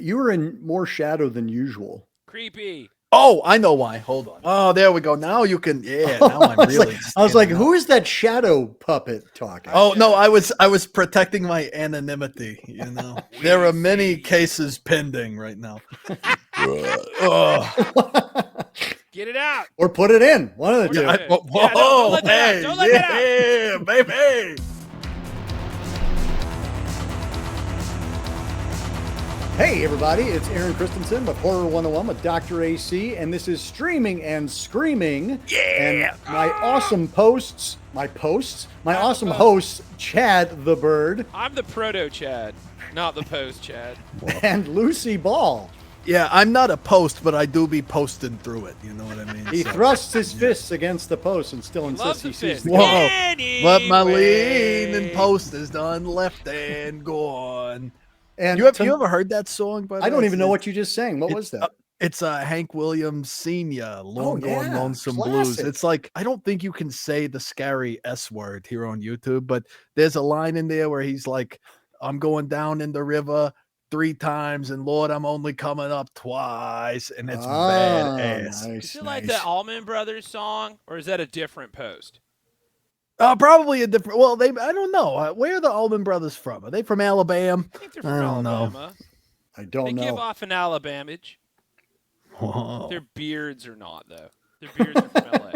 You were in more shadow than usual. Creepy. Oh, I know why. Hold on. Oh, there we go. Now you can. Yeah, now I'm really. I was like, who is that shadow puppet talking? Oh no, I was protecting my anonymity. You know, there are many cases pending right now. Get it out. Or put it in. One of the two. Whoa, don't let that out. Don't let that out. Yeah, baby. Hey everybody, it's Aaron Christensen with Horror 101 with Dr. AC, and this is Streaming and Screaming. Yeah. And my awesome hosts, Chad the Bird. I'm the proto Chad, not the post Chad. And Lucy Ball. Yeah, I'm not a post, but I do be posting through it. You know what I mean? He thrusts his fists against the post and still insists he sees the Whoa, but my lean and post is done, left and gone. And you ever heard that song? By the way? I don't even know what you just sang. What was that? It's Hank Williams Sr. Long Gone Lonesome classic. Blues. It's like, I don't think you can say the scary S word here on YouTube, but there's a line in there where he's like, I'm going down in the river 3 times, and Lord, I'm only coming up twice, and it's badass. Nice, is it like the Allman Brothers song, or is that a different post? Probably a different. Well, I don't know. Where are the Allman Brothers from? Are they from Alabama? I think they're from Alabama. I don't know. They give off an Alabamage. Whoa. Their beards are not, though. Their beards are from LA.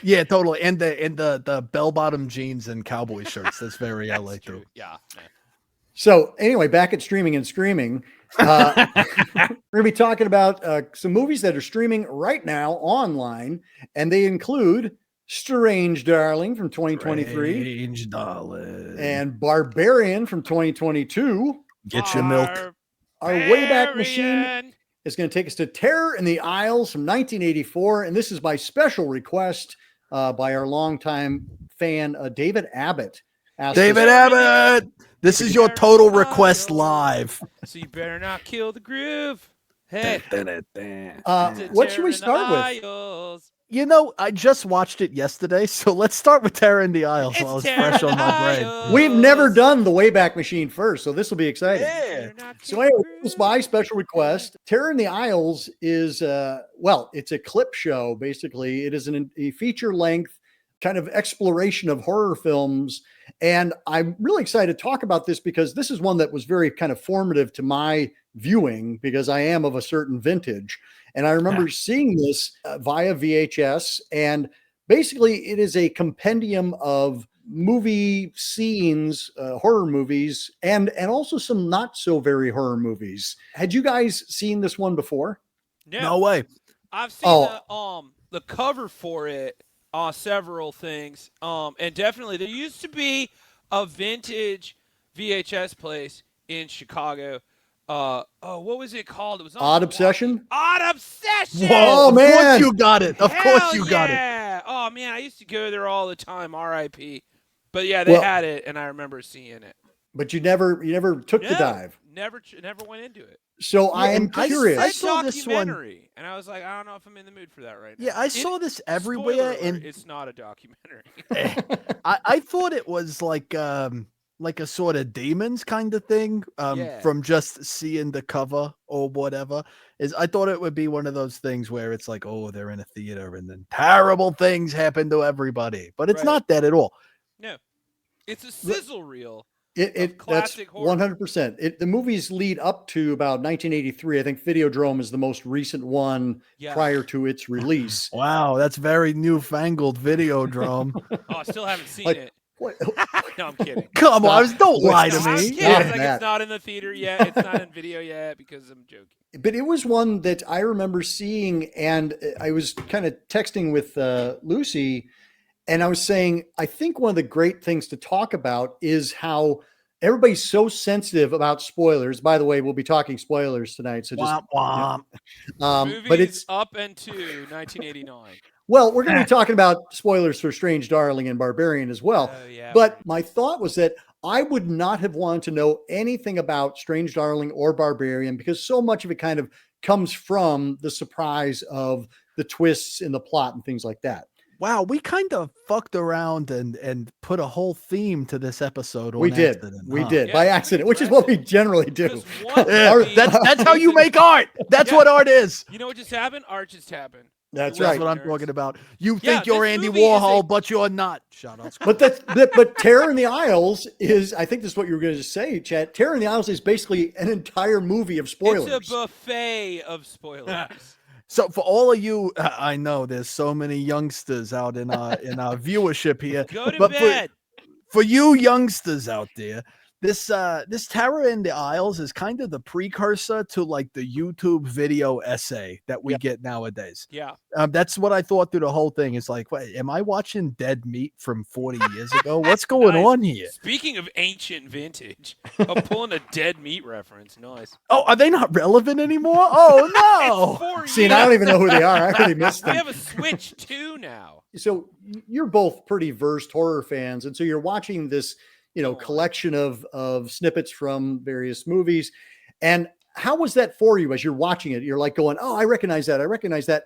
Yeah, totally. And the bell-bottom jeans and cowboy shirts. That's very LA too. Yeah. So anyway, back at Streaming and Screaming, we're going to be talking about some movies that are streaming right now online, and they include Strange Darling from 2023. Strange Darling. And Barbarian from 2022. Get your milk. Our Wayback Machine is going to take us to Terror in the Isles from 1984. And this is by special request by our longtime fan, David Abbott. David Abbott! This is your total request live. So you better not kill the groove. Hey. What should we start with? You know, I just watched it yesterday, so let's start with Terror in the Isles while it's fresh on my brain. We've never done the Wayback Machine first, so this will be exciting. Yeah. So anyway, this is my special request. Terror in the Isles is, it's a clip show, basically. It is a feature-length kind of exploration of horror films, and I'm really excited to talk about this because this is one that was very kind of formative to my viewing because I am of a certain vintage. And I remember seeing this via VHS, and basically it is a compendium of movie scenes, horror movies, and also some not so very horror movies. Had you guys seen this one before? No way. I've seen the cover for it on several things, and definitely there used to be a vintage VHS place in Chicago. What was it called? It was Odd Obsession. Odd Obsession. Whoa, man! Of course you got it. Of course you got it. Oh man, I used to go there all the time. R.I.P. But yeah, they had it, and I remember seeing it. But you never took the dive. Never went into it. So I am curious. I saw this one, and I was like, I don't know if I'm in the mood for that right now. Yeah, I saw this everywhere, and it's not a documentary. I thought it was like a sort of demons kind of thing from just seeing the cover or whatever. I thought it would be one of those things where it's like, oh, they're in a theater and then terrible things happen to everybody, but it's not that at all. No, it's a sizzle reel. That's 100%. The movies lead up to about 1983. I think Videodrome is the most recent one prior to its release. Wow, that's very newfangled, Videodrome. I still haven't seen it. What? No, I'm kidding. Come on, don't lie to me. It's not in the theater yet. It's not in video yet because I'm joking. But it was one that I remember seeing, and I was kind of texting with Lucy, and I was saying, I think one of the great things to talk about is how everybody's so sensitive about spoilers. By the way, we'll be talking spoilers tonight. So just, but it's up into 1989. Well, we're going to be talking about spoilers for Strange Darling and Barbarian as well. But my thought was that I would not have wanted to know anything about Strange Darling or Barbarian because so much of it kind of comes from the surprise of the twists in the plot and things like that. Wow, we kind of fucked around and put a whole theme to this episode on We did. accident. We huh? did Yeah, by it's accident, pretty which is what we impressive. generally do. Because one Yeah, movie- that's how you make art. That's Yeah. what art is. You know what just happened? Art just happened. That's That's right. what I'm nerds. talking about. You Yeah, think you're this Andy movie is Warhol, but you're not. Shut up. But Terror in the Isles is, I think this is what you were going to say, Chad. Terror in the Isles is basically an entire movie of spoilers. It's a buffet of spoilers. So for all of you, I know there's so many youngsters out in our viewership here. Go to but bed. For you youngsters out there, this Terror in the Isles is kind of the precursor to like the YouTube video essay that we get nowadays. Yeah. That's what I thought through the whole thing. It's like, wait, am I watching Dead Meat from 40 years ago? What's going Nice. on here? Speaking of ancient vintage, I'm pulling a Dead Meat reference. Nice. Oh, are they not relevant anymore? Oh no! See, and I don't even know who they are. I already missed We them. have a Switch 2 now. So you're both pretty versed horror fans, and so you're watching this, collection of snippets from various movies. And how was that for you as you're watching it? You're like going, "Oh, I recognize that.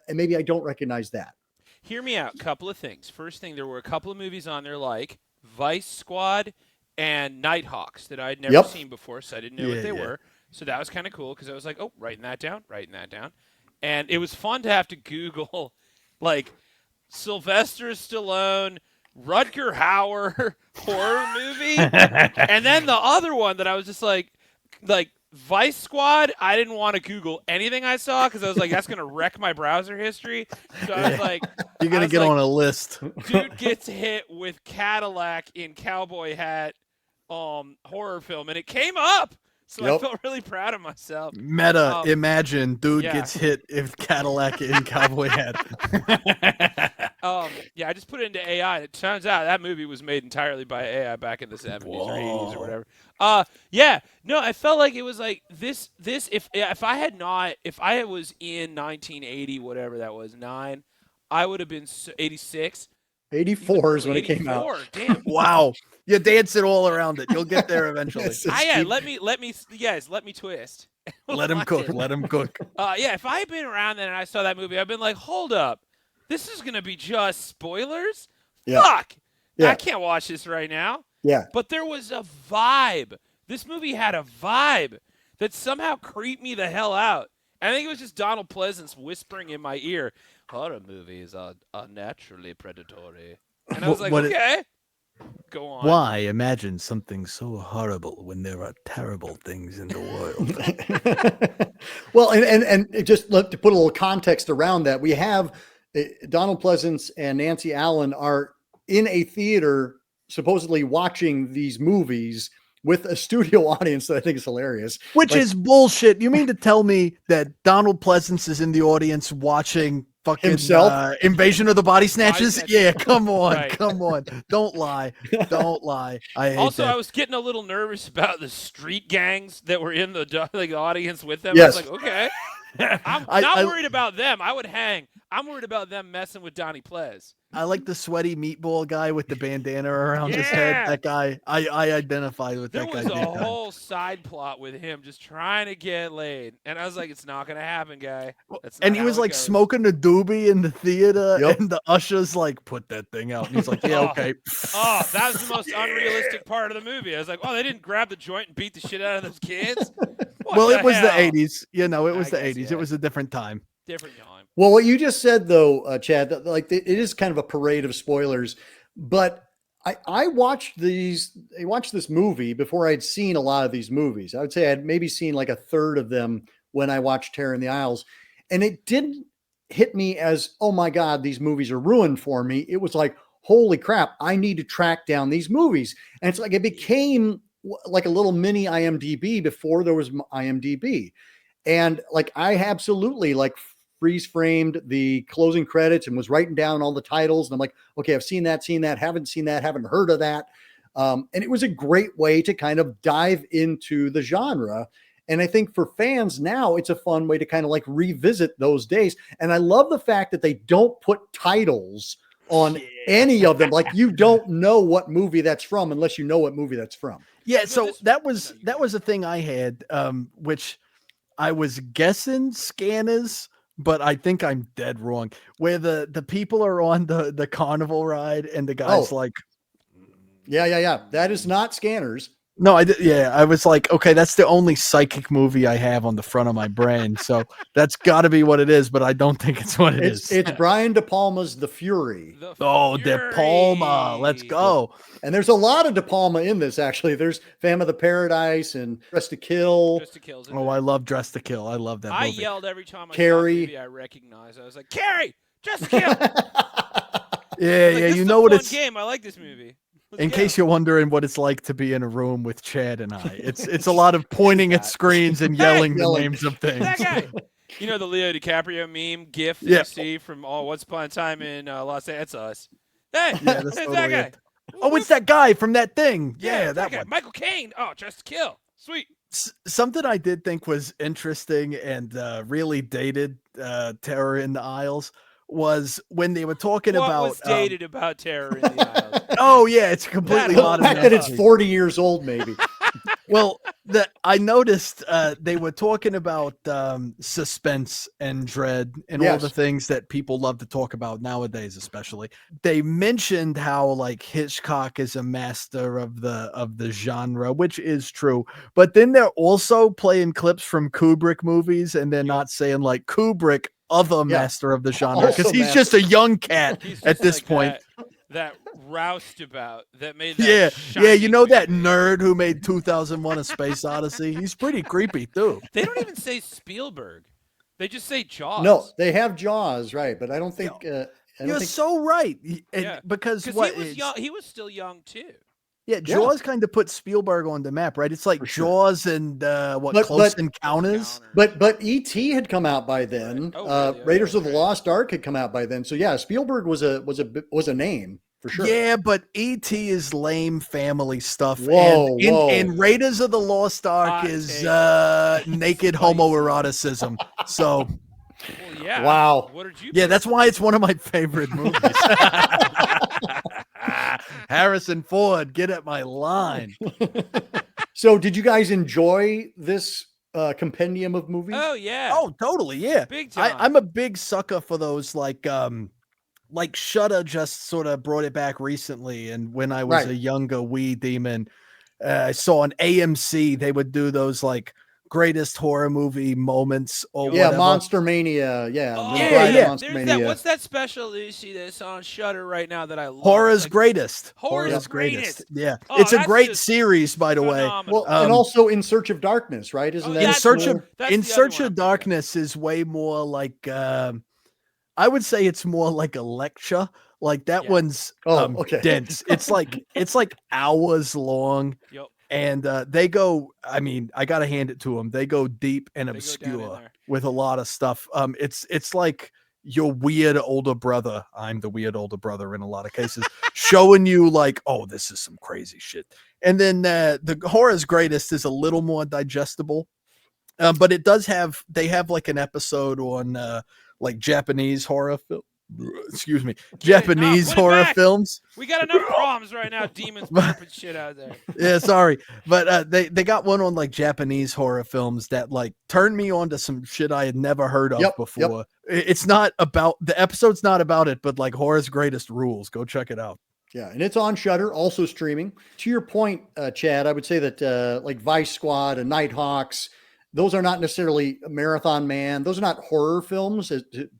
And maybe I don't recognize that." Hear me out. Couple of things. First thing, there were a couple of movies on there like Vice Squad and Nighthawks that I'd never seen before, so I didn't know what they were. So that was kind of cool because I was like, oh, writing that down. And it was fun to have to Google, like, Sylvester Stallone, Rutger Hauer horror movie. And then the other one that I was just like Vice Squad, I didn't want to Google anything I saw because I was like, that's going to wreck my browser history. So I was like, You're going to get on a list. Dude gets hit with Cadillac in cowboy hat horror film. And it came up. So I felt really proud of myself. Meta, imagine dude gets hit with Cadillac in cowboy hat. I just put it into AI. And it turns out that movie was made entirely by AI back in the 70s or 80s or whatever. No, I felt like it was like this. If I was in 1980, whatever that was, 9, I would have been 86. 84 is when it came out. Damn. Wow. You're dancing all around it. You'll get there eventually. Let me twist. Let him cook. Let him cook. If I had been around then and I saw that movie, I'd been like, hold up. This is going to be just spoilers? Yeah. Fuck. Yeah. I can't watch this right now. Yeah. But there was a vibe. This movie had a vibe that somehow creeped me the hell out. I think it was just Donald Pleasance whispering in my ear, horror movies are naturally predatory. And I was like, okay, go on. Why imagine something so horrible when there are terrible things in the world? Well, and just to put a little context around that, we have Donald Pleasance and Nancy Allen are in a theater supposedly watching these movies with a studio audience that I think is hilarious. Which is bullshit. You mean to tell me that Donald Pleasance is in the audience watching fucking himself? Invasion of the Body Snatchers? Yeah, come on. Right. Come on. Don't lie. Don't lie. I hate that. I was getting a little nervous about the street gangs that were in the audience with them. Yes. I was like, okay. I'm not worried about them. I would hang. I'm worried about them messing with Donnie Plez. I like the sweaty meatball guy with the bandana around his head. That guy, I identify with that guy. There was a whole side plot with him just trying to get laid. And I was like, it's not going to happen, guy. And he was like smoking a doobie in the theater. And the usher's like, put that thing out. And he's like, yeah, okay. That was the most unrealistic part of the movie. I was like, they didn't grab the joint and beat the shit out of those kids? Well, it was the 80s. It was the guess, 80s. It was a different time. Different time. Well, what you just said, though, Chad, it is kind of a parade of spoilers. But I watched this movie before I'd seen a lot of these movies. I would say I'd maybe seen like a third of them when I watched Terror in the Isles. And it didn't hit me as, oh my God, these movies are ruined for me. It was like, holy crap, I need to track down these movies. And it's like it became like a little mini IMDb before there was IMDb. And like I absolutely like freeze framed the closing credits and was writing down all the titles. And I'm like, okay, I've seen that, haven't seen that, haven't heard of that. And it was a great way to kind of dive into the genre. And I think for fans now, it's a fun way to kind of like revisit those days. And I love the fact that they don't put titles on any of them. Like you don't know what movie that's from unless you know what movie that's from. Yeah. So that was a thing I had, which I was guessing Scanners but I think I'm dead wrong. Where the people are on the carnival ride and the guy's like, yeah. That is not Scanners. no, I was like, okay, that's the only psychic movie I have on the front of my brain. So that's got to be what it is, but I don't think it's what it is. It's Brian De Palma's The Fury. De Palma. Let's go. And there's a lot of De Palma in this, actually. There's Phantom of the Paradise and Dress to Kill. I love Dress to Kill. I love that movie. I yelled every time I Carrie. saw a movie I recognized. I was like, Carrie, Dress to Kill. Yeah, this you is know a what fun it's. game. I like this movie. In case you're wondering what it's like to be in a room with Chad and I, it's a lot of pointing at screens and yelling the names of things. That guy. You know the Leo DiCaprio meme gif that you see from Once Upon a Time in Los Angeles? That's us. Hey, that's it's totally that guy. it. Oh, it's that guy from that thing. Yeah, that guy. one. Michael Caine. Oh, Dress to Kill. Sweet. Something I did think was interesting and really dated Terror in the Aisles was when they were talking about what was dated about Terror in the Aisles. Oh yeah, it's completely modern. The fact that it's 40 years old, maybe. Well, I noticed they were talking about suspense and dread and all the things that people love to talk about nowadays, especially. They mentioned how like Hitchcock is a master of the genre, which is true. But then they're also playing clips from Kubrick movies, and they're not saying like Kubrick, other master of the genre, because he's just a young cat at this point. That roustabout that made that you know that nerd who made 2001: A Space Odyssey? He's pretty creepy too. They don't even say Spielberg. They just say Jaws. No, they have Jaws, right? But I don't think you're so right. Because what he was still young too. Yeah, Jaws kind of put Spielberg on the map, right? It's like Jaws and Close Encounters. But E.T. had come out by then. Raiders of the Lost Ark had come out by then. So yeah, Spielberg was a name for sure. Yeah, but E.T. is lame family stuff. Whoa. And Raiders of the Lost Ark is naked homoeroticism. So well, yeah. Wow. What did you? Yeah, that's why it's one of my favorite movies. Harrison Ford, get at my line. So did you guys enjoy this compendium of movies? Oh yeah. Oh, totally. Yeah. Big time. I'm a big sucker for those like Shudder just sort of brought it back recently. And when I was a younger wee demon, I saw on AMC, they would do those like greatest horror movie moments or whatever. Monster Mania. Monster Mania. What's that special Lucy that's on Shudder right now that I love? Horror's Greatest. Horror's Greatest. Yeah. It's a great series, by the way. Well, and also In Search of Darkness, right? Isn't that In Search of Darkness is way more like I would say it's more like a lecture. Like that one's dense. It's like hours long. Yep. And they go, I mean, I got to hand it to them. They go deep and obscure with a lot of stuff. It's like your weird older brother. I'm the weird older brother in a lot of cases, showing you like, oh, this is some crazy shit. And then the Horror's Greatest is a little more digestible. But they have like an episode on like Japanese horror film. Excuse me, Japanese horror films. We got enough problems right now. Demons popping shit out there. Yeah, sorry, but they got one on like Japanese horror films that like turned me on to some shit I had never heard of before. It's not about the episode's not about it, but like Horror's Greatest rules. Go check it out. Yeah, and it's on Shudder, also streaming. To your point, Chad, I would say that like Vice Squad and Nighthawks, those are not necessarily Marathon Man. Those are not horror films,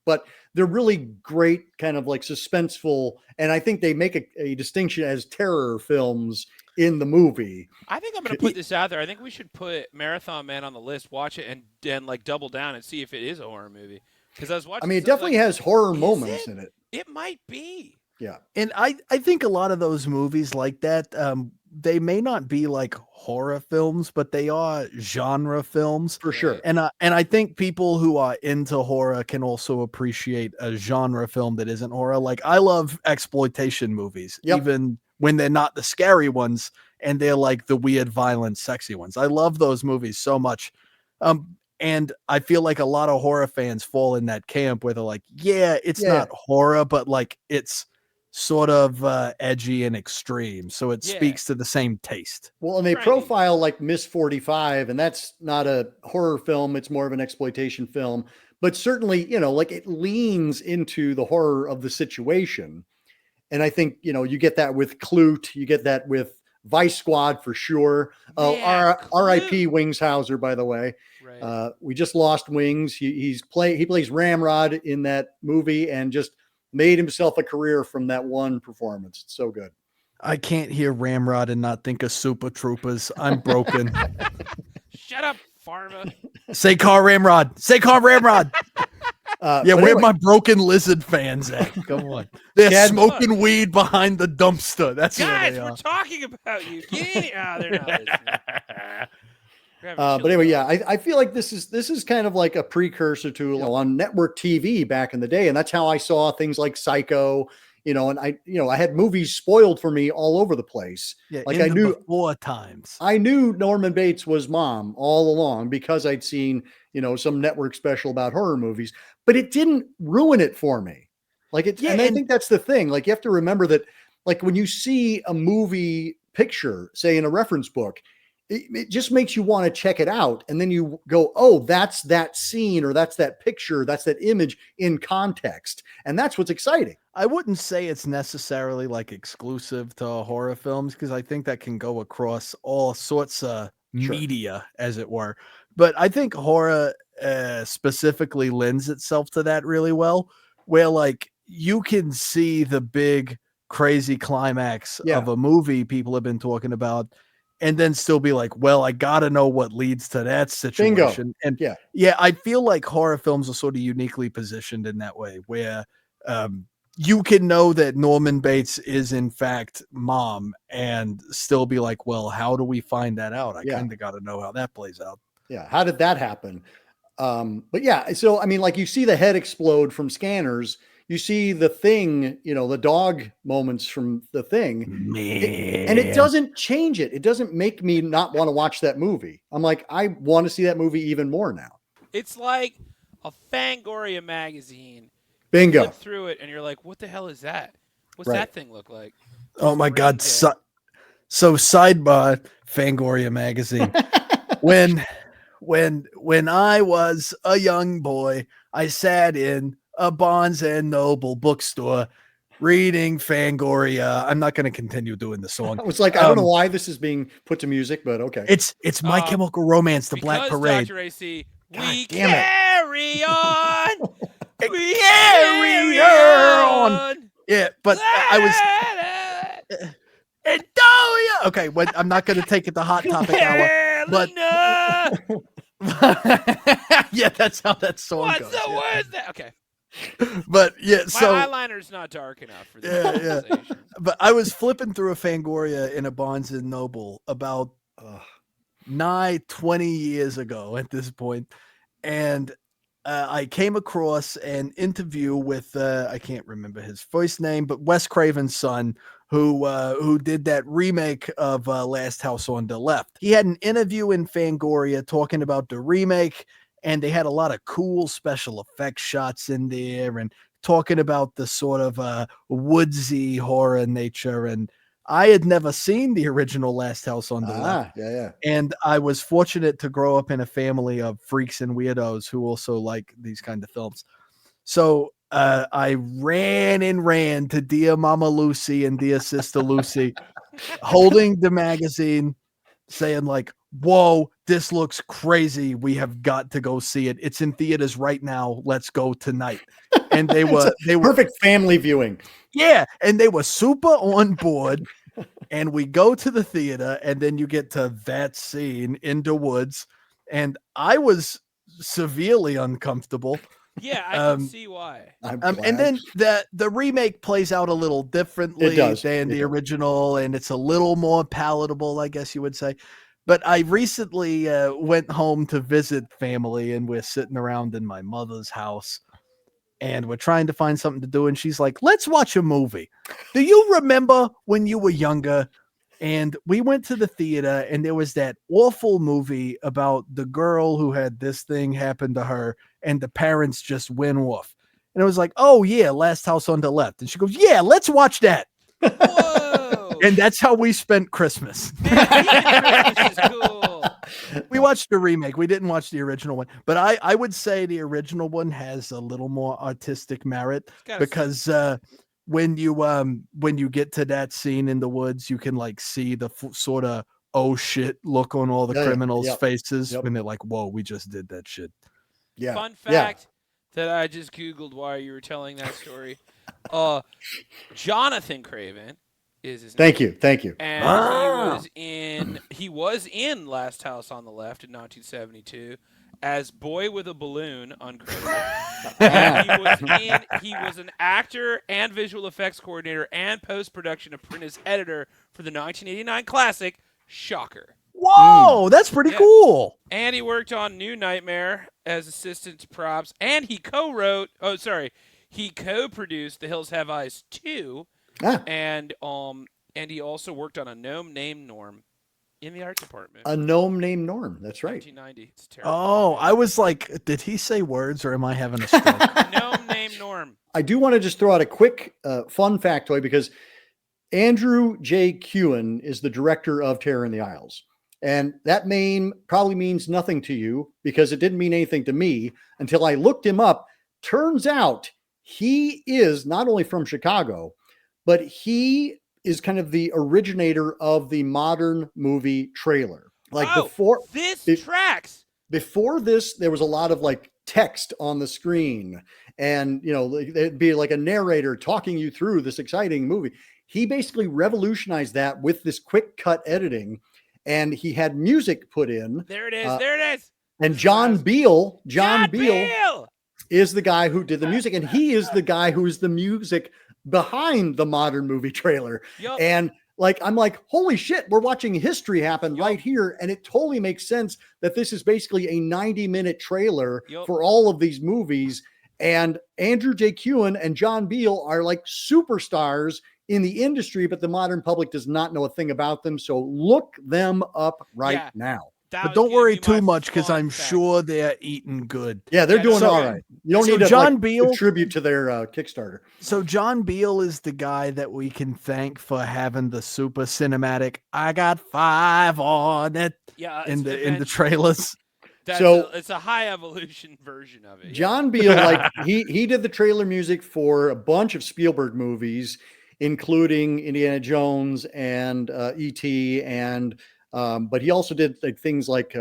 but they're really great, kind of like suspenseful. And I think they make a distinction as terror films in the movie. I think I'm going to put this out there. I think we should put Marathon Man on the list, watch it, and like double down and see if it is a horror movie. Because I was watching. I mean, it definitely has horror moments in it. It might be. Yeah. And I think a lot of those movies like that, they may not be like horror films, but they are genre films for sure. And I think people who are into horror can also appreciate a genre film that isn't horror. Like I love exploitation movies, even when they're not the scary ones and they're like the weird, violent, sexy ones. I love those movies so much. And I feel like a lot of horror fans fall in that camp where they're like, yeah, it's not horror, but like it's sort of edgy and extreme. So it speaks to the same taste. Well, and they profile like Miss 45, and that's not a horror film. It's more of an exploitation film. But certainly, like it leans into the horror of the situation. And I think, you get that with Clute. You get that with Vice Squad for sure. R.I.P. Wings Hauser, by the way. Right. We just lost Wings. He plays Ramrod in that movie and just made himself a career from that one performance. It's so good. I can't hear Ramrod and not think of Super Troopers. I'm broken. Shut up, Pharma. Say Car Ramrod. Say Car Ramrod. Where my broken lizard fans at? Come on. They're smoking weed behind the dumpster. That's guys, we're talking about you. They're not. But anyway, I feel like this is kind of like a precursor to on network TV back in the day. And that's how I saw things like Psycho, and I had movies spoiled for me all over the place. Yeah, like I knew 4 times. I knew Norman Bates was Mom all along because I'd seen, some network special about horror movies, but it didn't ruin it for me. Like and I think that's the thing. Like you have to remember that, like when you see a movie picture, say in a reference book, it just makes you want to check it out. And then you go, oh, that's that scene, or that's that picture, that's that image in context. And that's what's exciting. I wouldn't say it's necessarily like exclusive to horror films, because I think that can go across all sorts of media, as it were. But I think horror specifically lends itself to that really well, where like you can see the big crazy climax of a movie people have been talking about, and then still be like, well, I got to know what leads to that situation. Bingo. And I feel like horror films are sort of uniquely positioned in that way, where you can know that Norman Bates is in fact Mom and still be like, well, how do we find that out? I kind of got to know how that plays out. Yeah. How did that happen? But so, I mean, like you see the head explode from Scanners. You see the Thing, the dog moments from the Thing, and it doesn't change it. It doesn't make me not want to watch that movie. I'm like, I want to see that movie even more now. It's like a Fangoria magazine. Bingo. You flip through it and you're like, what the hell is that? What's that thing look like? Oh my God. So sidebar, Fangoria magazine. When I was a young boy, I sat in a Barnes and Noble bookstore reading Fangoria. I'm not going to continue doing the song. I was like, I don't know why this is being put to music, but okay. It's My Chemical Romance, The Black Parade. Dr. AC, we carry on. We carry on. Yeah, but I was. Okay, I'm not going to take it to Hot Topic hour. But yeah, that's how that song goes. What's the word? Okay. But so my eyeliner's not dark enough for this conversation. But I was flipping through a Fangoria in a Barnes and Noble about 20 years ago at this point, and I came across an interview with I can't remember his first name, but Wes Craven's son, who did that remake of Last House on the Left. He had an interview in Fangoria talking about the remake, and they had a lot of cool special effects shots in there and talking about the sort of woodsy horror nature. And I had never seen the original Last House on the Left. Yeah. And I was fortunate to grow up in a family of freaks and weirdos who also like these kind of films. So I ran to Dear Mama Lucy and Dear Sister Lucy, holding the magazine, saying like, whoa, this looks crazy. We have got to go see it. It's in theaters right now. Let's go tonight. And they were perfect family viewing. Yeah. And they were super on board. And we go to the theater, and then you get to that scene in the woods. And I was severely uncomfortable. Yeah, I can see why. And then the remake plays out a little differently than the original, and it's a little more palatable, I guess you would say. But I recently went home to visit family, and we're sitting around in my mother's house, and we're trying to find something to do. And she's like, let's watch a movie. Do you remember when you were younger? And we went to the theater, and there was that awful movie about the girl who had this thing happen to her, and the parents just went off. And I was like, oh yeah, Last House on the Left. And she goes, yeah, let's watch that. Whoa! And that's how we spent Christmas. Man, Christmas is cool. We watched the remake. We didn't watch the original one. But I would say the original one has a little more artistic merit because when you get to that scene in the woods, you can like see the sort of oh shit look on all the criminals' faces when they're like, whoa, we just did that shit. Yeah. Fun fact that I just Googled while you were telling that story. Jonathan Craven is his name. Thank you. And he was in Last House on the Left in 1972 as Boy with a Balloon uncredited. And he was an actor and visual effects coordinator and post-production apprentice editor for the 1989 classic Shocker. Whoa, that's pretty cool. And he worked on New Nightmare as assistant to props, and he co-produced The Hills Have Eyes 2, and he also worked on A Gnome Named Norm in the art department. A Gnome Named Norm, that's right. 1990. It's terrible. Oh, I was like, did he say words or am I having a stroke? Gnome Named Norm. I do want to just throw out a quick fun factoid because Andrew J. Kuehn is the director of Terror in the Isles. And that name probably means nothing to you because it didn't mean anything to me until I looked him up. Turns out he is not only from Chicago, but he is kind of the originator of the modern movie trailer. Like before tracks. Before this, there was a lot of like text on the screen and, you know, it'd be like a narrator talking you through this exciting movie. He basically revolutionized that with this quick cut editing. And he had music put in. There it is. And John Beal is the guy who did the music. And he is the guy who is the music behind the modern movie trailer. Yep. And like, I'm like, holy shit, we're watching history happen right here. And it totally makes sense that this is basically a 90-minute trailer for all of these movies. And Andrew J. Kuehn and John Beal are like superstars in the industry, but the modern public does not know a thing about them. So look them up now. But don't worry too much because I'm sure they're eating good. Yeah, they're doing all right. You don't need to John Beal contribute to their Kickstarter. So John Beal is the guy that we can thank for having the super cinematic "I got 5 on it" in the trailers. It's a high evolution version of it. John Beal, like he did the trailer music for a bunch of Spielberg movies, including Indiana Jones and E.T. and but he also did like things like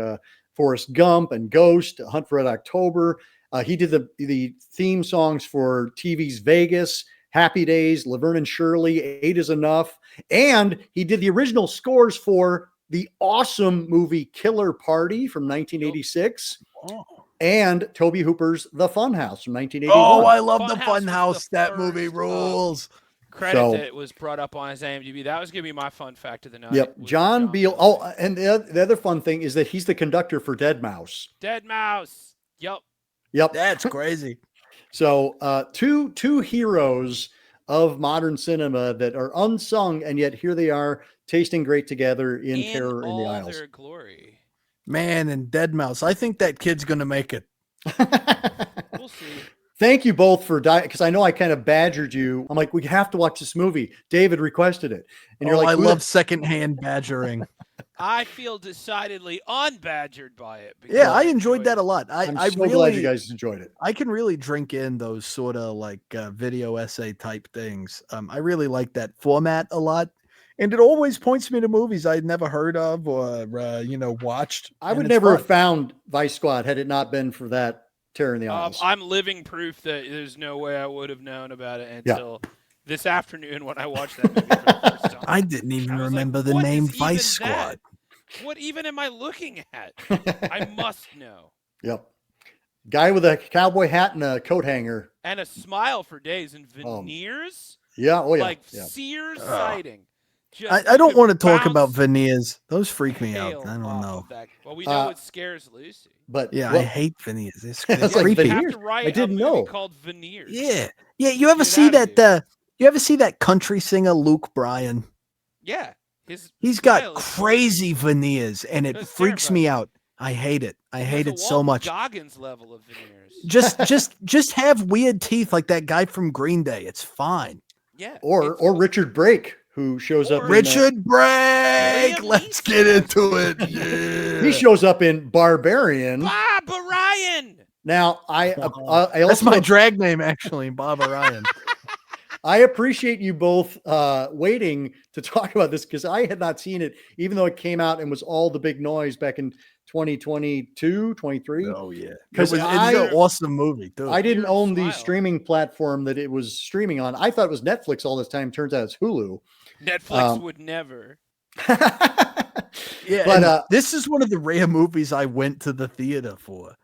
Forrest Gump and Ghost, Hunt for Red October. He did the theme songs for TV's Vegas, Happy Days, Laverne and Shirley, 8 is Enough, and he did the original scores for the awesome movie Killer Party from 1986. And Tobe Hooper's The Funhouse from 1981. Oh, I love The Funhouse. That movie rules. Credit that it was brought up on his IMDb. That was going to be my fun fact of the night. Yep. John Beal. Oh, and the other fun thing is that he's the conductor for Dead Mouse. Dead Mouse. Yep. That's crazy. So two heroes of modern cinema that are unsung, and yet here they are tasting great together in Terror in the Isles. Their glory. Man, and Dead Mouse. I think that kid's going to make it. We'll see. Thank you both for because I know I kind of badgered you. I'm like, we have to watch this movie. David requested it. And you're like, I love secondhand badgering. I feel decidedly unbadgered by it. Yeah, I enjoyed that a lot. I'm so glad you guys enjoyed it. I can really drink in those sort of like video essay type things. I really like that format a lot. And it always points me to movies I'd never heard of or, watched. I would never have found Vice Squad had it not been for that Terror in the Isles. I'm living proof that there's no way I would have known about it until this afternoon when I watched that movie for the first time. I didn't even remember the name Vice Squad. What even am I looking at? I must know. Yep. Guy with a cowboy hat and a coat hanger. And a smile for days and veneers. Yeah. Oh, yeah. Like Sears siding. I don't want to talk about veneers. Those freak me out. I don't know. Well, we know it scares Lucy. But I hate veneers. It's like creepy. Have to write I didn't know. Called Veneers. Yeah. You ever see that? You ever see that country singer Luke Bryan? Yeah. He's got crazy veneers, and it freaks me out. I hate it. I hate There's it a so Walton much. Goggins level of veneers. Just have weird teeth like that guy from Green Day. It's fine. Yeah. Or Richard Brake, who shows up in Richard Brake. Liam Let's Neeson get has into weird it. teeth. he shows up in Barbarian. Barbarian. Now, I That's also my drag name, actually, Barbarian. I appreciate you both waiting to talk about this because I had not seen it, even though it came out and was all the big noise back in 2022, 23. Oh, yeah. Because it's an awesome movie, too. I didn't Weird own the smile. streaming platform that it was streaming on. I thought it was Netflix all this time. Turns out it's Hulu. Netflix would never. Yeah, but this is one of the rare movies I went to the theater for.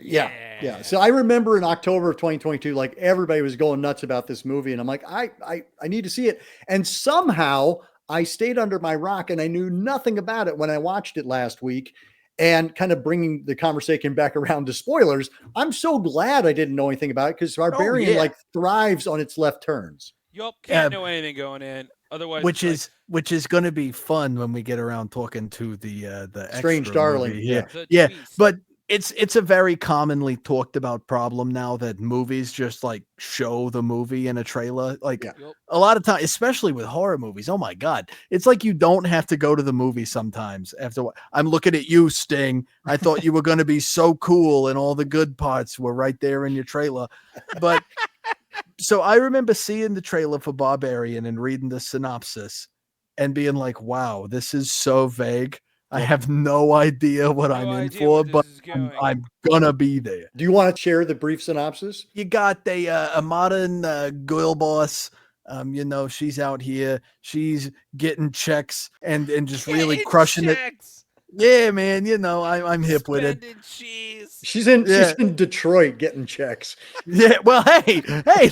Yeah. So I remember in October of 2022, like everybody was going nuts about this movie, and I'm like, I need to see it. And somehow I stayed under my rock, and I knew nothing about it when I watched it last week. And kind of bringing the conversation back around to spoilers, I'm so glad I didn't know anything about it because Barbarian like thrives on its left turns. Yup, can't know anything going in. Otherwise, which is going to be fun when we get around talking to the Strange extra Darling. movie. Yeah. Yeah. But it's a very commonly talked about problem now that movies just like show the movie in a trailer. Like a lot of times, especially with horror movies. Oh my God. It's like you don't have to go to the movie sometimes after I'm looking at you, Sting. I thought you were going to be so cool and all the good parts were right there in your trailer. But so I remember seeing the trailer for Barbarian and reading the synopsis and being like, wow, this is so vague. I have no idea what I'm in for, but I'm gonna be there. Do you want to share the brief synopsis? You got a modern girl boss. She's out here. She's getting checks and just really crushing it. Yeah, man. I'm hip with it. Cheese. She's in Detroit getting checks. Yeah. Well, hey,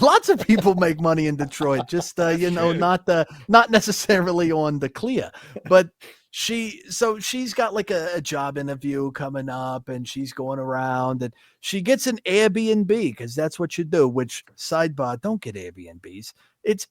lots of people make money in Detroit. Just not necessarily on the clear, but. She's got like a job interview coming up and she's going around and she gets an Airbnb because that's what you do, which sidebar, don't get Airbnbs. It's,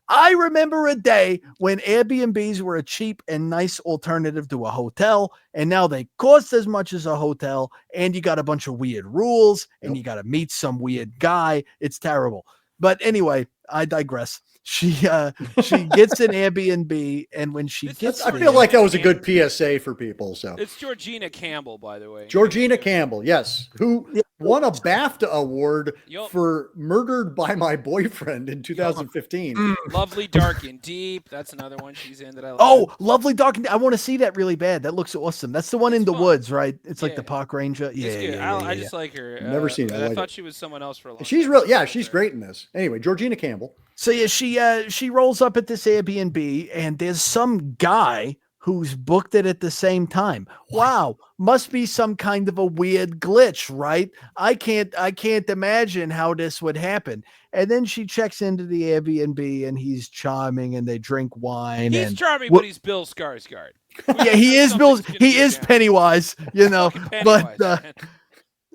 I remember a day when Airbnbs were a cheap and nice alternative to a hotel. And now they cost as much as a hotel and you got a bunch of weird rules and you got to meet some weird guy. It's terrible. But anyway, I digress. She gets an Airbnb, and when she gets, I feel like that was a good PSA for people. So it's Georgina Campbell, by the way. Georgina Campbell, yes, who won a BAFTA award for Murdered by My Boyfriend in 2015. Lovely, Dark and Deep. That's another one she's in that I like. Oh, Lovely, Dark and Deep. I want to see that really bad. That looks awesome. That's the one in the woods, right? It's like the park ranger. Yeah, I just like her. Never seen it. I thought she was someone else for a long time. She's real. Yeah, she's great in this. Anyway, Georgina Campbell. So she rolls up at this Airbnb and there's some guy who's booked it at the same time. Wow, must be some kind of a weird glitch, right? I can't imagine how this would happen. And then she checks into the Airbnb and he's charming and they drink wine. He's charming, but he's Bill Skarsgård. Yeah, he is Bill. He is Pennywise, Pennywise, but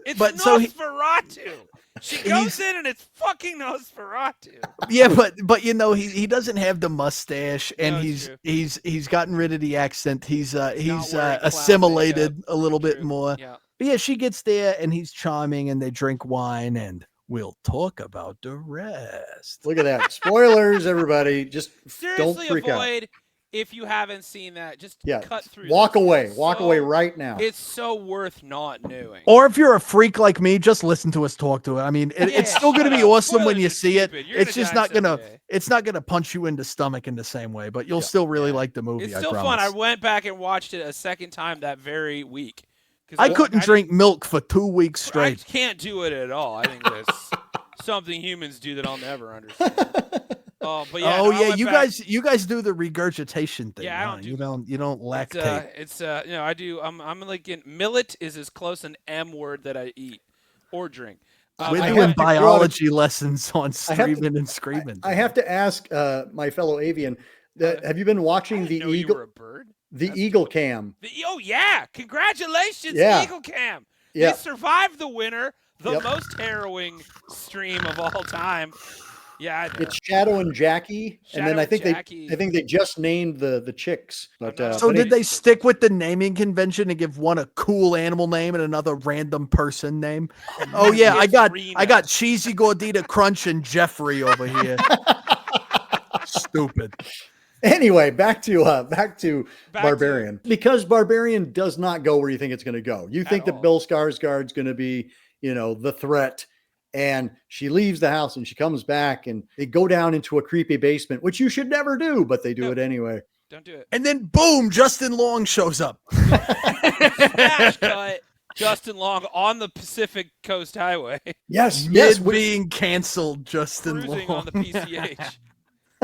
it's but Nosferatu. She goes in and it's fucking Nosferatu. Yeah, but he doesn't have the mustache and he's gotten rid of the accent. He's assimilated a little bit more. Yeah. But yeah, she gets there and he's charming and they drink wine and we'll talk about the rest. Look at that. Spoilers, everybody. Just seriously don't freak avoid out. If you haven't seen that, just cut through. Walk away. Walk away right now. It's so worth not knowing. Or if you're a freak like me, just listen to us talk to it. I mean, it's still going to be awesome when you see it. It's just not going to it's not going to punch you in the stomach in the same way, but you'll still really like the movie. It's still fun. I went back and watched it a second time that very week. I couldn't drink milk for 2 weeks straight. I can't do it at all. I think that's something humans do that I'll never understand. But you guys do the regurgitation thing. Yeah, you don't lactate. It's I do. I'm like millet is as close an M word that I eat or drink. We're doing biology lessons on streaming and screaming. I have to ask my fellow avian. Have you been watching the Eagle? You were a bird? The Eagle Cam. Congratulations, Eagle Cam. Yeah. They survived the winter, the most harrowing stream of all time. Yeah, It's Shadow and Jackie, and then I think they just named the chicks. But so did they stick with the naming convention and give one a cool animal name and another random person name? Oh yeah, I got Cheesy Gordita Crunch and Jeffrey over here. Stupid. Anyway, back to Barbarian. Because Barbarian does not go where you think it's going to go. You think that Bill Skarsgård's going to be, the threat, and she leaves the house and she comes back and they go down into a creepy basement, which you should never do, but they do it anyway. Don't do it. And then boom, Justin Long shows up. Smash cut. Justin Long on the Pacific Coast Highway. Yes, being canceled. Justin Cruising Long on the PCH.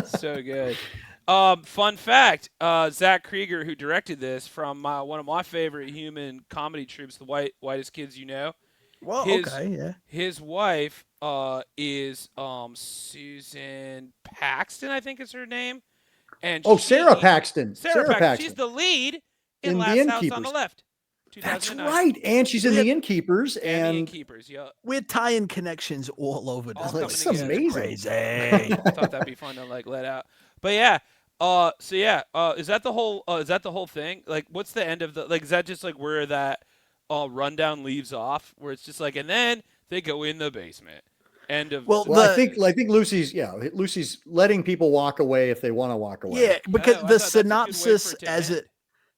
So good. Fun fact: Zach Cregger, who directed this, from one of my favorite human comedy troupes, the Whitest Kids You Know. Well, his wife is Susan Paxton, I think is her name. And Sarah Paxton. Sarah Paxton. She's the lead in Last House on the Left. That's right, and she's in The Innkeepers. And The Innkeepers, yeah. We're tying connections all over this. It's amazing. Crazy. I thought that'd be fun to let out. But yeah, is that the whole thing? Like, what's the end of is that just like where that rundown leaves off, where it's just like, and then they go in the basement. End of. Well, I think Lucy's letting people walk away if they want to walk away. Yeah, because the synopsis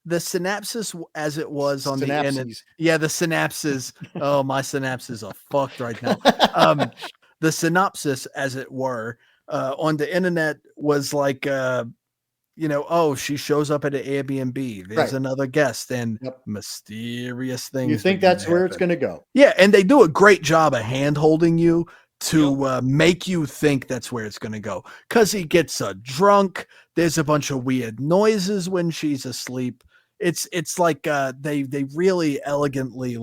the synapses as it was on the end. The synapses. Oh, my synapses are fucked right now. The synopsis, as it were, on the internet was like, she shows up at an Airbnb. There's another guest and mysterious things. You think that's where it's going to go? Yeah, and they do a great job of hand-holding you to make you think that's where it's going to go. Because he gets drunk. There's a bunch of weird noises when she's asleep. It's like they really elegantly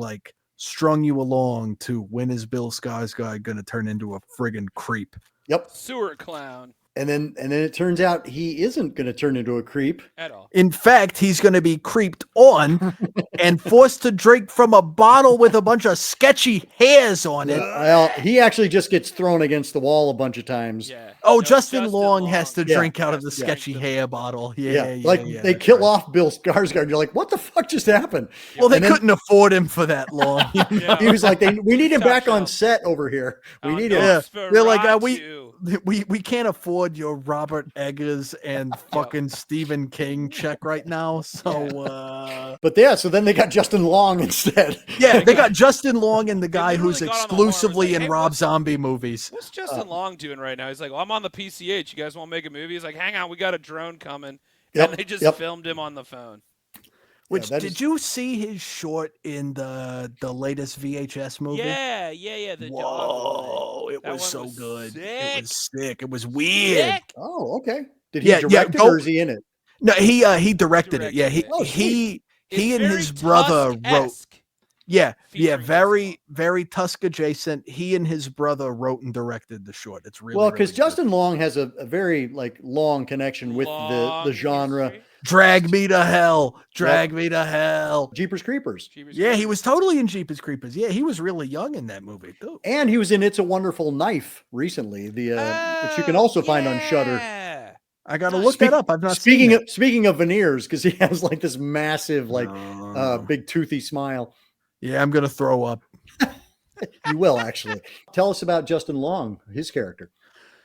strung you along to when is Bill Skarsgård going to turn into a friggin' creep. Yep. Sewer clown. And then it turns out he isn't going to turn into a creep at all. In fact, he's going to be creeped on and forced to drink from a bottle with a bunch of sketchy hairs on it. Well, he actually just gets thrown against the wall a bunch of times. Yeah. Oh, Justin Long has to drink out of the sketchy hair bottle. They kill off Bill Skarsgård. You're like, what the fuck just happened? Well, they couldn't afford him for that long. He was like, we need him back on set over here. We need him. Yeah. They're like, we can't afford your Robert Eggers and fucking Stephen King check right now. So, so then they got Justin Long instead. Yeah, they got Justin Long and the guy who's exclusively in Rob Zombie movies. What's Justin Long doing right now? He's like, I'm on the PCH. You guys want to make a movie? He's like, hang on, we got a drone coming. And they just filmed him on the phone. Which did you see his short in the latest VHS movie? Yeah. Whoa, it was so good. Sick. It was sick. It was weird. Sick. Oh, okay. Did he direct it or is he in it? No, he directed it. Yeah, he and his brother wrote. Yeah, very, very Tusk adjacent. He and his brother wrote and directed the short. It's really because Justin Long has a very long connection with the genre. History. Drag me to hell. Drag me to hell. Jeepers Creepers. He was totally in Jeepers Creepers. Yeah, he was really young in that movie too. And he was in It's a Wonderful Knife recently. Which you can also find on Shudder. I gotta look that up. I've not seen it. Speaking of veneers, because he has this massive big toothy smile. Yeah, I'm gonna throw up. You will actually. Tell us about Justin Long, his character.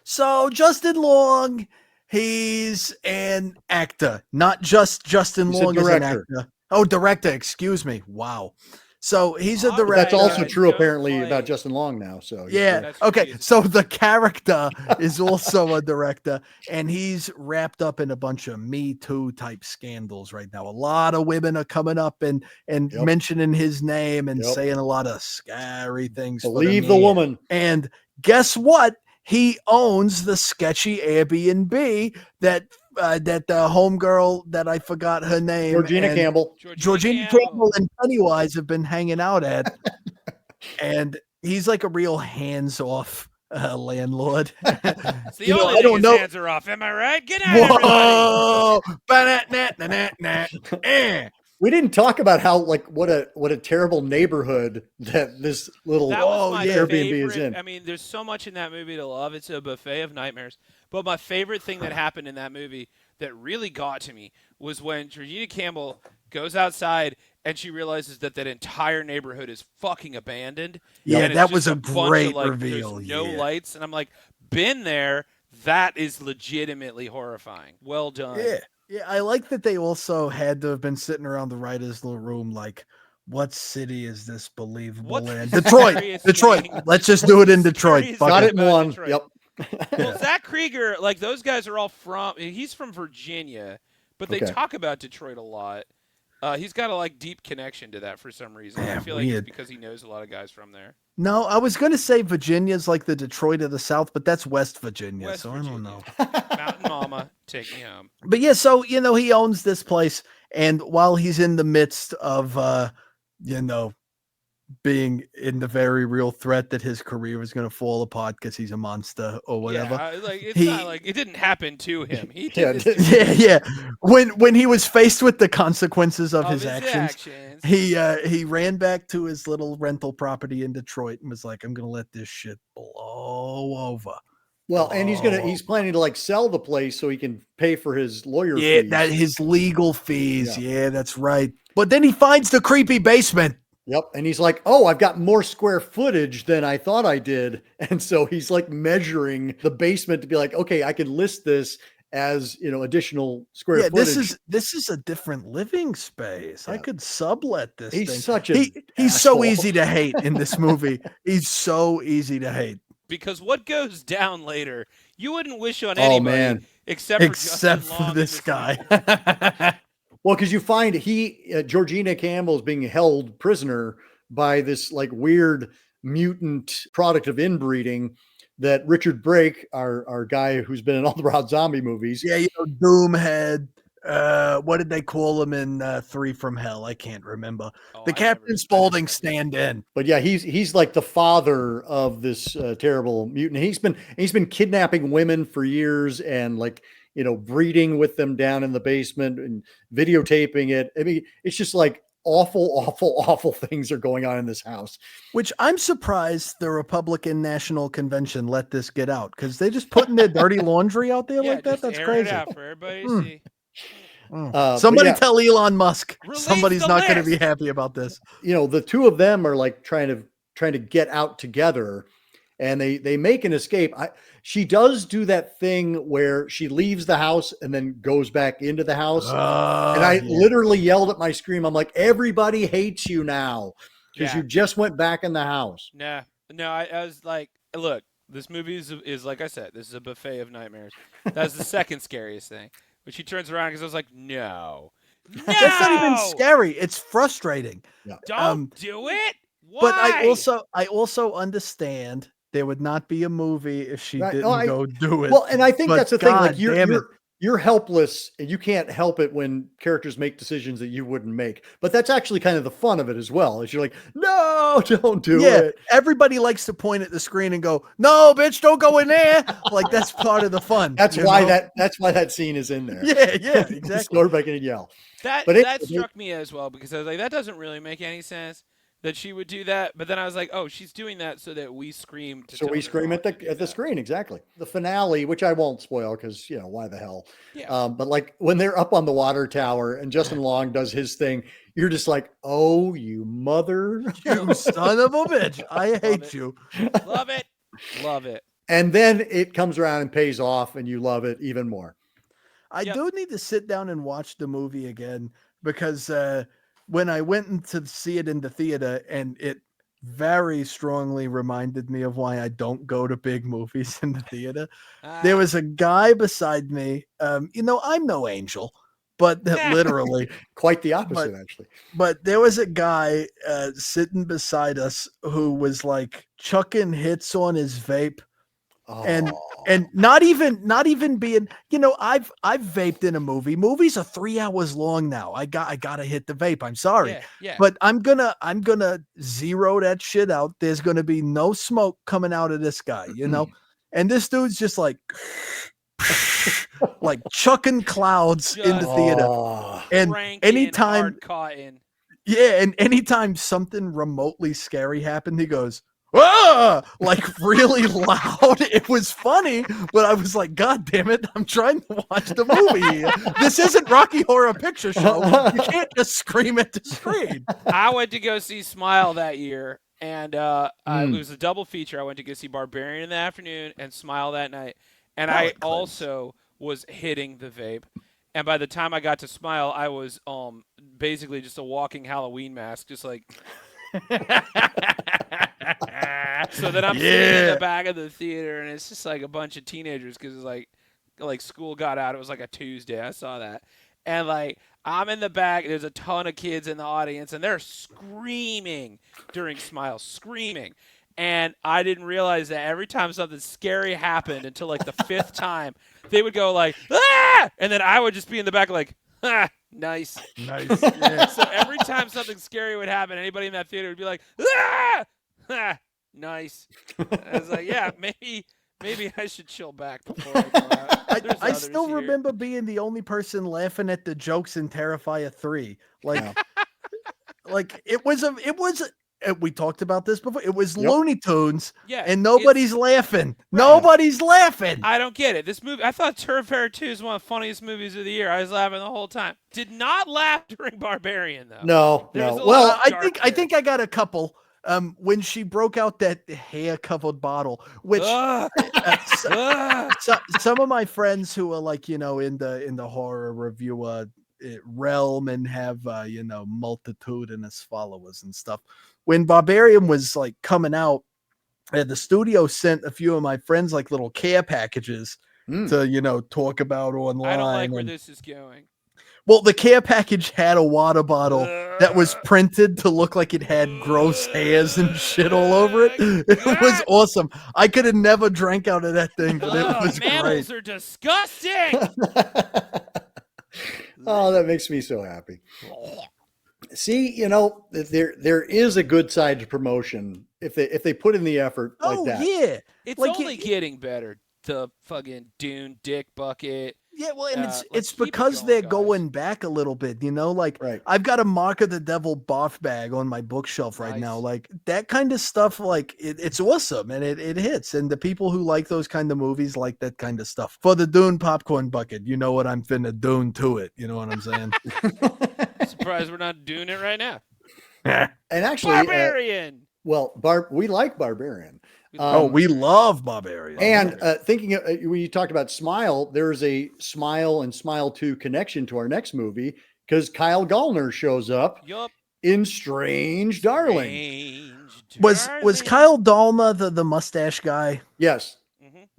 So Justin Long, he's an actor, not just Justin Long is an actor. Oh, director, excuse me. Wow. So he's a director. That's also true apparently about Justin Long now. So yeah. Okay. So the character is also a director, and he's wrapped up in a bunch of Me Too type scandals right now. A lot of women are coming up and mentioning his name and saying a lot of scary things. Believe the woman. And guess what? He owns the sketchy Airbnb that the homegirl that I forgot her name, Georgina Campbell and Pennywise have been hanging out at, and he's like a real hands-off landlord. It's the only thing his hands are off. Am I right? Get out of here. Whoa! We didn't talk about how like what a terrible neighborhood that this little That was my Airbnb favorite. is in. I mean, there's so much in that movie to love. It's a buffet of nightmares. But my favorite thing that happened in that movie that really got to me was when Georgina Campbell goes outside and she realizes that entire neighborhood is fucking abandoned. Yeah, and that it's was just a bunch great of, like, reveal. There's no Yeah. lights, and I'm like, been there. That is legitimately horrifying. Well done. Yeah, I like that they also had to have been sitting around the writer's room like, what city is this believable in? Detroit. Let's just do it in Detroit. Got it in one. Detroit. Yep. Well, Zach Cregger, like those guys are all he's from Virginia, but they talk about Detroit a lot. He's got a like deep connection to that for some reason. I feel like it's because he knows a lot of guys from there. No, I was going to say Virginia's like the Detroit of the South, but that's West Virginia, West so Virginia. I don't know. Mountain Mama, take me home. But yeah, so, he owns this place, and while he's in the midst of, being in the very real threat that his career is going to fall apart because he's a monster or whatever. Yeah, it's not like it didn't happen to him. He did yeah. When he was faced with the consequences of his actions, he ran back to his little rental property in Detroit and was like, I'm going to let this shit blow over. Well, and he's planning to like sell the place so he can pay for his lawyer fees. Yeah, his legal fees. Yeah, that's right. But then he finds the creepy basement. Yep. And he's like, oh, I've got more square footage than I thought I did. And so he's like measuring the basement to be like, okay, I can list this as, additional square footage. This is a different living space. Yeah. I could sublet this thing. He's so easy to hate in this movie. He's so easy to hate. Because what goes down later, you wouldn't wish on anybody except for this guy. Well, because you find Georgina Campbell is being held prisoner by this like weird mutant product of inbreeding that Richard Brake, our guy who's been in all the Rob Zombie movies. Yeah, Doomhead. What did they call him in 3 from Hell? I can't remember. The Captain Spaulding stand-in. But yeah, he's like the father of this terrible mutant. He's been kidnapping women for years and like, breeding with them down in the basement and videotaping it. I mean, it's just like awful things are going on in this house. Which I'm surprised the Republican National Convention let this get out because they're just putting their dirty laundry out there like that. That's crazy. It out for everybody to see. Somebody tell Elon Musk. Somebody's not going to be happy about this. The two of them are like trying to get out together. And they make an escape. She does do that thing where she leaves the house and then goes back into the house. And I literally yelled at my screen. I'm like, everybody hates you now because you just went back in the house. No, I was like, look, this movie is like I said, this is a buffet of nightmares. That's the second scariest thing. But she turns around because I was like, no. That's not even scary. It's frustrating. Yeah. Don't do it. Why? But I also understand. There would not be a movie if she didn't go do it. Well, and I think that's the thing. Like you're helpless and you can't help it when characters make decisions that you wouldn't make. But that's actually kind of the fun of it as well. Is you're like, no, don't do it. Everybody likes to point at the screen and go, no, bitch, don't go in there. Like that's part of the fun. That's why that scene is in there. Yeah, exactly. Go back and yell. That struck me as well because I was like, that doesn't really make any sense. That she would do that, but then I was like, "Oh, she's doing that so that we scream." So we scream at the screen, exactly. The finale, which I won't spoil because why the hell? Yeah. But like when they're up on the water tower and Justin Long does his thing, you're just like, "Oh, you mother, you son of a bitch! I hate you." Love it. And then it comes around and pays off, and you love it even more. I do need to sit down and watch the movie again because. When I went to see it in the theater, and it very strongly reminded me of why I don't go to big movies in the theater. There was a guy beside me. I'm no angel, but literally quite the opposite, actually. But there was a guy sitting beside us who was like chucking hits on his vape. And not even being, I've vaped in a movie. Movies are 3 hours long now. I gotta hit the vape. I'm sorry. Yeah. But I'm gonna zero that shit out. There's gonna be no smoke coming out of this guy, And this dude's just like like chucking clouds in the theater. And anytime, and anytime something remotely scary happened, he goes, "Ah!" like really loud. It was funny, but I was like, God damn it, I'm trying to watch the movie. This isn't Rocky Horror Picture Show. You can't just scream at the screen. I went to go see Smile that year, and it was a double feature. I went to go see Barbarian in the afternoon and Smile that night. And I also was hitting the vape. And by the time I got to Smile, I was basically just a walking Halloween mask, just like. So then I'm sitting in the back of the theater, and it's just like a bunch of teenagers because it's like school got out. It was like a Tuesday. I saw that, and like I'm in the back. There's a ton of kids in the audience, and they're screaming during Smile, screaming. And I didn't realize that every time something scary happened until like the fifth time, they would go like, ah! And then I would just be in the back like, ah, nice. Yeah. So every time something scary would happen, anybody in that theater would be like, ah! Ah, nice. I was like, yeah, maybe I should chill back before I go out. I still remember being the only person laughing at the jokes in Terrifier 3. Like, like it was we talked about this before. It was Looney Tunes, and nobody's laughing. Right. Nobody's laughing. I don't get it. This movie, I thought Terrifier 2 is one of the funniest movies of the year. I was laughing the whole time. Did not laugh during Barbarian though. No. Well, I think I got a couple. When she broke out that hair-covered bottle, which some of my friends who are like, in the horror reviewer realm and have multitudinous followers and stuff. When Barbarian was like coming out, the studio sent a few of my friends like little care packages to talk about online. I don't like where this is going. Well, the care package had a water bottle that was printed to look like it had gross hairs and shit all over it. It was awesome. I could have never drank out of that thing, but it was mammals great. Are disgusting. Oh, that makes me so happy. See, there is a good side to promotion if they put in the effort like that. Yeah. It's like only getting better. The fucking Dune dick bucket. Yeah, well, and it's because they're going back a little bit, right. I've got a Mark of the Devil barf bag on my bookshelf right now. Like that kind of stuff, like it's awesome and it hits. And the people who like those kind of movies like that kind of stuff. For the Dune popcorn bucket, you know what I'm finna Dune to it. You know what I'm saying? Surprised we're not doing it right now. And actually, Barbarian. We like Barbarian. We love Barbarian. And thinking when you talked about Smile, there's a Smile and Smile 2 connection to our next movie because Kyle Gallner shows up in Strange Darling. Was Kyle Gallner the mustache guy? Yes.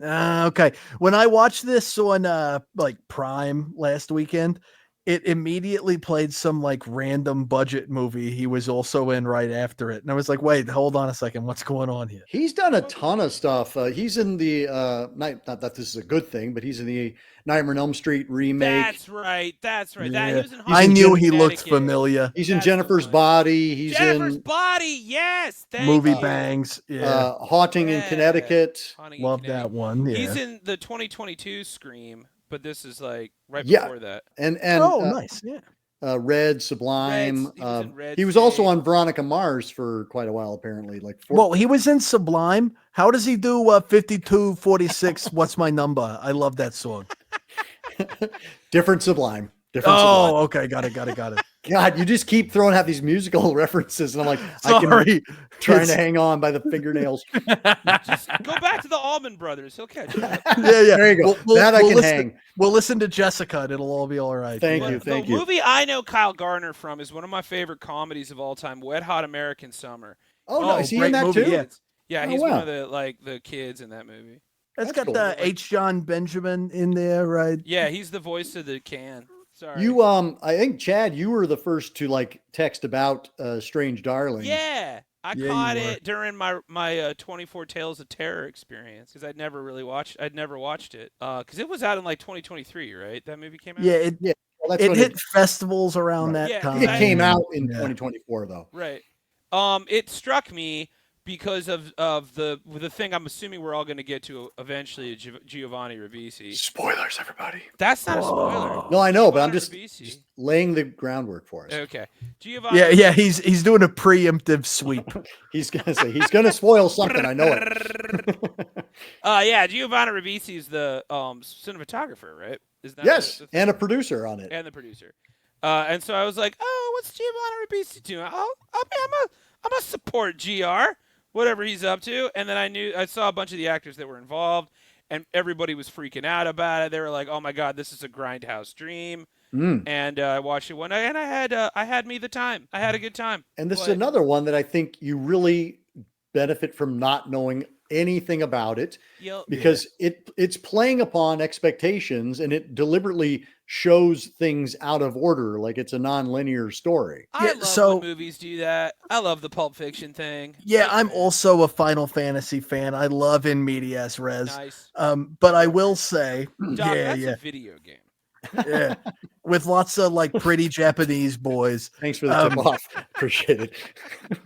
Okay. When I watched this on Prime last weekend, it immediately played some like random budget movie he was also in right after it. And I was like, wait, hold on a second. What's going on here? He's done a ton of stuff. He's in the, not that this is a good thing, but he's in the Nightmare on Elm Street remake. That's right. Yeah. I knew he looked familiar. He's in Jennifer's Body. He's Jennifer's Body. Yes. Movie Bangs. Yeah. Haunting in Connecticut. Love that one. Yeah. He's in the 2022 Scream. But this is like before that. And nice. Yeah. Red, Sublime. Red he was also on Veronica Mars for quite a while, apparently. Well, he was in Sublime. How does he do 5246? What's my number? I love that song. Different Sublime. Sublime. Okay. Got it. God, you just keep throwing out these musical references, and I'm like, sorry, trying to hang on by the fingernails. Just go back to the Allman Brothers. He'll catch you. Yeah. There you go. I can hang. We'll listen to Jessica, and it'll all be all right. Thank you. The movie I know Kyle Gallner from is one of my favorite comedies of all time, Wet Hot American Summer. Oh no, is he in that movie, too? Yeah, he's one of the kids in that movie. That's got cool. H. John Benjamin in there, right? Yeah, he's the voice of the can. Sorry. You I think Chad, you were the first to like text about Strange Darling. Yeah. I caught it during my 24 Tales of Terror experience because I'd never watched it because it was out in like 2023, right? That movie came out. Yeah, it hit festivals around that time. It came out in 2024 though. Right. It struck me because of the thing I'm assuming we're all going to get to eventually, Giovanni Ribisi. Spoilers, everybody. That's not a spoiler. No, I know, but I'm Giovanni just laying the groundwork for us. Okay. Giovanni. Yeah, he's doing a preemptive sweep. He's gonna spoil something. I know it. Yeah, Giovanni Ribisi is the cinematographer, right? Is that yes, and a producer on it. And the producer. And so I was like, oh, what's Giovanni Ribisi doing? I'm a support GR, whatever he's up to. And then I saw a bunch of the actors that were involved, and everybody was freaking out about it. They were like, oh my God, this is a grindhouse dream. And I watched it one night, and I had me the time. I had a good time. And this is another one that I think you really benefit from not knowing anything about it, because it's playing upon expectations, and it deliberately shows things out of order, like it's a non-linear story. I love when movies do that. I love the Pulp Fiction thing. Yeah, I'm also a Final Fantasy fan. I love in medias res. Nice. But I will say, Doc, that's a video game. Yeah, with lots of like pretty Japanese boys. Thanks for the tip off. Appreciate it.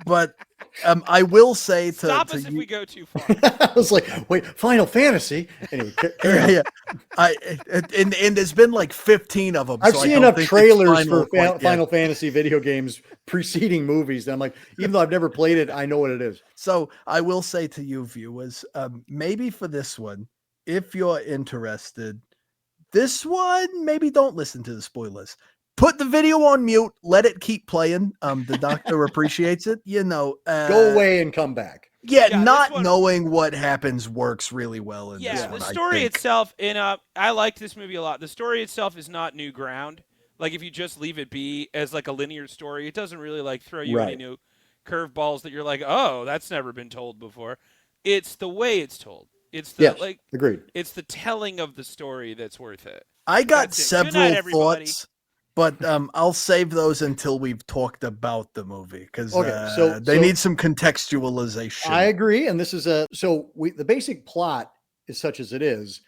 But I will say to stop us if we go too far. I was like, wait, Final Fantasy. Anyway, yeah. And there's been like 15 of them. I've seen enough trailers for Final Fantasy video games preceding movies that I'm like, even though I've never played it, I know what it is. So I will say to you viewers, maybe for this one, if you're interested, this one, maybe don't listen to the spoilers. Put the video on mute. Let it keep playing. The doctor appreciates it. Go away and come back. Yeah, not knowing what happens works really well in this one. The story itself, I liked this movie a lot. The story itself is not new ground. Like, if you just leave it be as like a linear story, it doesn't really like throw you any new curveballs that you're like, oh, that's never been told before. It's the way it's told. It's the agreed. It's the telling of the story that's worth it. I got several thoughts, but I'll save those until we've talked about the movie, because they need some contextualization. I agree, and this is the basic plot is such as it is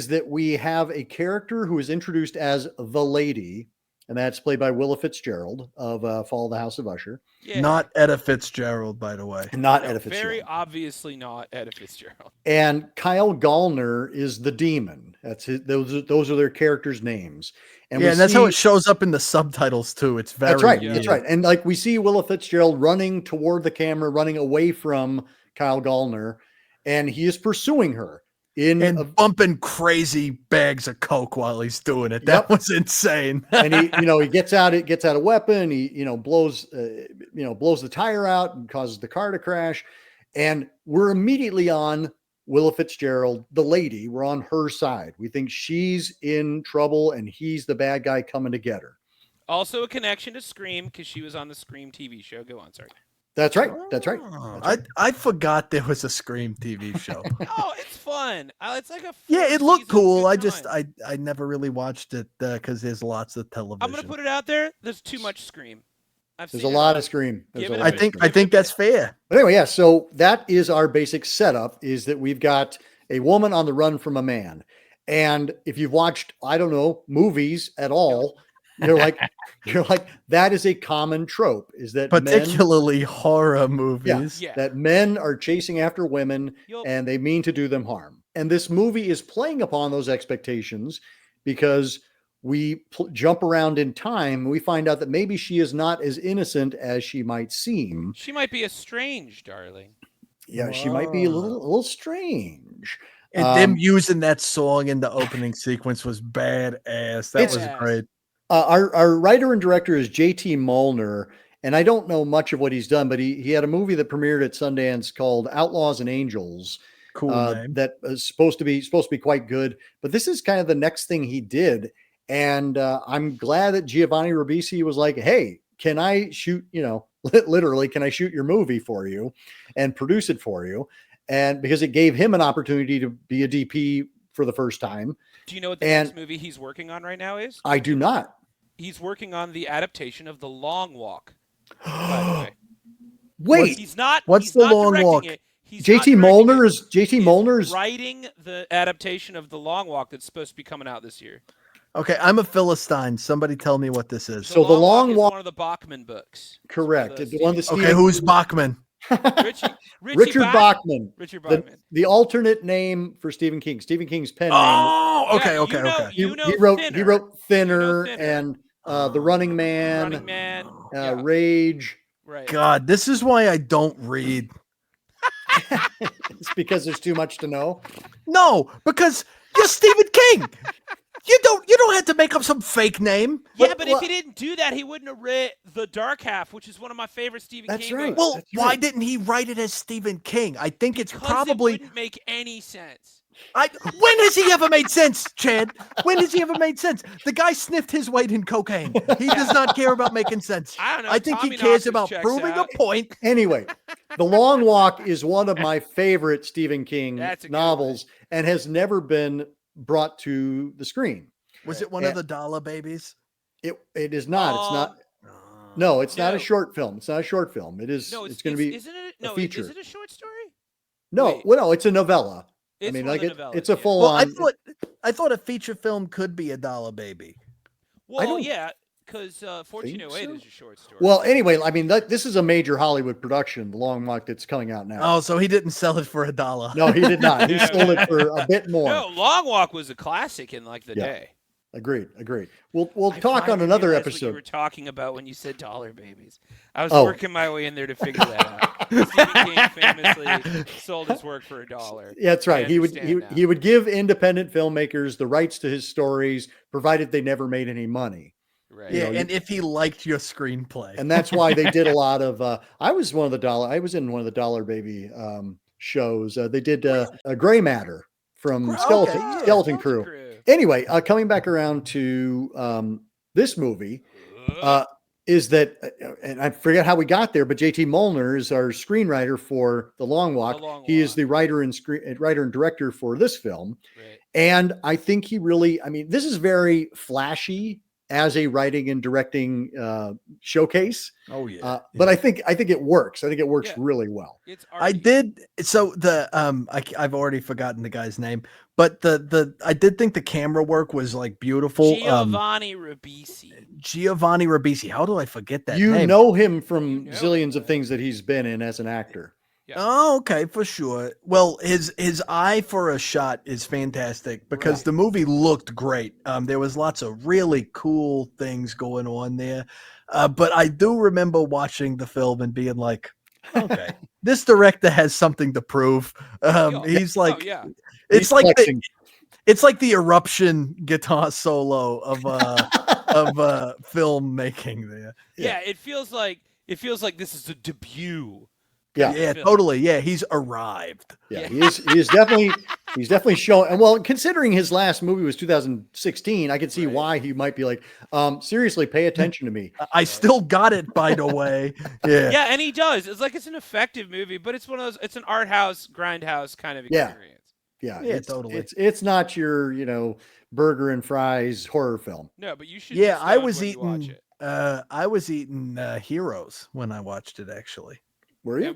that we have a character who is introduced as the lady, and that's played by Willa Fitzgerald of Fall of the House of Usher. Yeah. Not Etta Fitzgerald, by the way. Not Etta Fitzgerald. Very obviously not Etta Fitzgerald. And Kyle Gallner is the demon. That's it. Those are their characters' names. And and that's how it shows up in the subtitles too. It's very That's right. That's right. And like we see Willa Fitzgerald running toward the camera, running away from Kyle Gallner, and he is pursuing her. Bumping crazy bags of coke while he's doing it. That was insane. And he gets out a weapon. He blows the tire out and causes the car to crash. And we're immediately on Willa Fitzgerald, the lady. We're on her side. We think she's in trouble and he's the bad guy coming to get her. Also a connection to Scream, because she was on the Scream TV show. Go on, sorry. That's right. That's right. I forgot there was a Scream TV show. Oh, it's fun. It's like a it looked cool. I never really watched it because there's lots of television. I'm gonna put it out there. There's too much Scream. There's a lot of Scream. I think that's fair. But anyway, so that is our basic setup: is that we've got a woman on the run from a man, and if you've watched, I don't know, movies at all. You're like, that is a common trope, is that particularly horror movies, that men are chasing after women and they mean to do them harm. And this movie is playing upon those expectations, because we jump around in time. We find out that maybe she is not as innocent as she might seem. She might be a strange darling. Yeah, Whoa. She might be a little strange. And them using that song in the opening sequence was badass. That was great. Our writer and director is J.T. Mollner, and I don't know much of what he's done, but he had a movie that premiered at Sundance called Outlaws and Angels. Cool name. That is supposed to be quite good. But this is kind of the next thing he did, and I'm glad that Giovanni Ribisi was like, "Hey, can I shoot? Literally, can I shoot your movie for you and produce it for you?" And because it gave him an opportunity to be a DP for the first time. Do you know what the next movie he's working on right now is? I do not. He's working on the adaptation of The Long Walk. By the way. Wait, he's not. What's he's The not Long Walk? JT Mollner's writing the adaptation of The Long Walk that's supposed to be coming out this year. Okay, I'm a Philistine. Somebody tell me what this is. So The Long Walk is one of the Bachman books. Correct. Okay, who's Bachman? Richard Bachman. Richard Bachman. The alternate name for Stephen King. Stephen King's pen name. Oh, okay, Yeah, okay. He wrote Thinner and The Running Man. Rage. Right. God, this is why I don't read. It's because there's too much to know. No, because you're Stephen King. You don't have to make up some fake name. Yeah, but if he didn't do that, he wouldn't have writ The Dark Half, which is one of my favorite Stephen King right. books. Well, why didn't he write it as Stephen King? I think it's probably it wouldn't make any sense. When has he ever made sense, Chad? When has he ever made sense? The guy sniffed his weight in cocaine. He does not care about making sense. I don't know. I think Tommy he cares Knox's about checks proving out. a point. Anyway, The Long Walk is one of my favorite Stephen King That's a good novels and has never been brought to the screen. Was it one of the dollar babies? It is not. It's not. No, it's not a short film. It's not a short film. It is. No, it's going to be isn't it, no, a feature. Is it a short story? No, Wait. well, no, it's a novella. It's I mean, one like of the novellas, it's a yeah. full Well, on. I thought a feature film could be a dollar baby. Well, yeah, because 1408 so. is a short story. Well, anyway, I mean, this is a major Hollywood production, The Long Walk, that's coming out now. Oh, so he didn't sell it for $1. No, he did not. He sold it for a bit more. No, Long Walk was a classic in like the day. Agreed. We'll talk on another episode. What you were talking about when you said dollar babies. I was working my way in there to figure that out. Stephen King famously sold his work for $1. Yeah, that's right. He would give independent filmmakers the rights to his stories, provided they never made any money. Right. Yeah, and if he liked your screenplay, and that's why they did a lot of. I was in one of the Dollar Baby shows. They did a Gray Matter from Skeleton Crew. Anyway, coming back around to this movie, is that, and I forget how we got there, but J.T. Mollner is our screenwriter for The Long Walk. He is the writer and director for this film. Right. And I think he really, I mean, this is very flashy as a writing and directing showcase. Oh yeah. But I think it works. I think it works really well. I did. So I've already forgotten the guy's name, but I did think the camera work was like beautiful. Giovanni Ribisi. How do I forget that you name? You know him from zillions of things that he's been in as an actor. Yeah. Oh, okay, for sure. Well, his eye for a shot is fantastic because the movie looked great. There was lots of really cool things going on there. But I do remember watching the film and being like, okay, this director has something to prove. He's like, it's like the Eruption guitar solo of filmmaking there. Yeah, it feels like this is a debut. Yeah, totally. Yeah, he's arrived. Yeah, he's definitely showing. And well, considering his last movie was 2016, I can see why he might be like, seriously, pay attention to me. I still got it, by the way. Yeah. Yeah, and he does. It's like it's an effective movie, but it's one of those. It's an art house, grindhouse kind of experience. Yeah, totally. It's not your burger and fries horror film. No, but you should. Yeah, I was eating. Heroes when I watched it. Actually. Were you?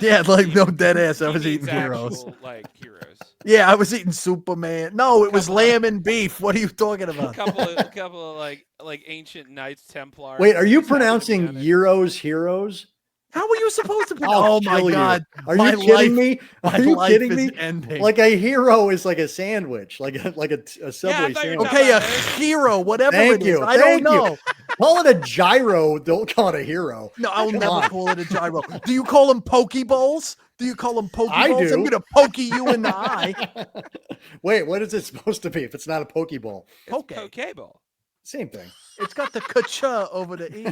Like no dead ass. I was eating Heroes. Like Heroes. Yeah, I was eating Superman. No, it was lamb and beef. What are you talking about? A couple of like ancient Knights Templar. Wait, are you pronouncing Heroes? How were you supposed to? Oh my God! Are you kidding me? Are you kidding me? Ending. Like a hero is like a sandwich, like a Subway sandwich. Okay, a hero, whatever it is. I don't know. Call it a gyro. Don't call it a hero. No, I'll never call it a gyro. Do you call them Pokeballs? I do. I'm gonna poke you in the eye. Wait, what is it supposed to be if it's not a Pokeball? Pokeball. Same thing. It's got the ka over the E.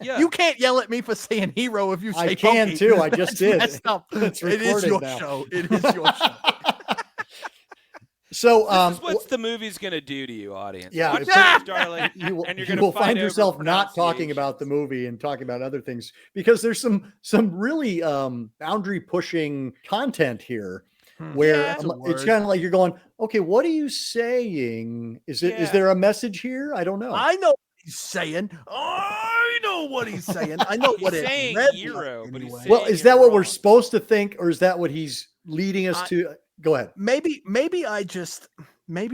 Yeah. You can't yell at me for saying hero if you say I can pokey. too. I just did. Messed up. It's It is your now. show. It is your show. So, this is what the movie's gonna do to you, audience. Yeah, Watch this, darling, you you're will find yourself not talking about the movie and talking about other things because there's some really boundary pushing content here. Where it's kind of like you're going, okay, what are you saying? Is there a message here? I don't know. I know what he's saying. I know what he's saying. I know what he's it's saying. Hero, Anyway. but Well, is that what we're supposed to think, or is that what he's leading us to? Go ahead. Maybe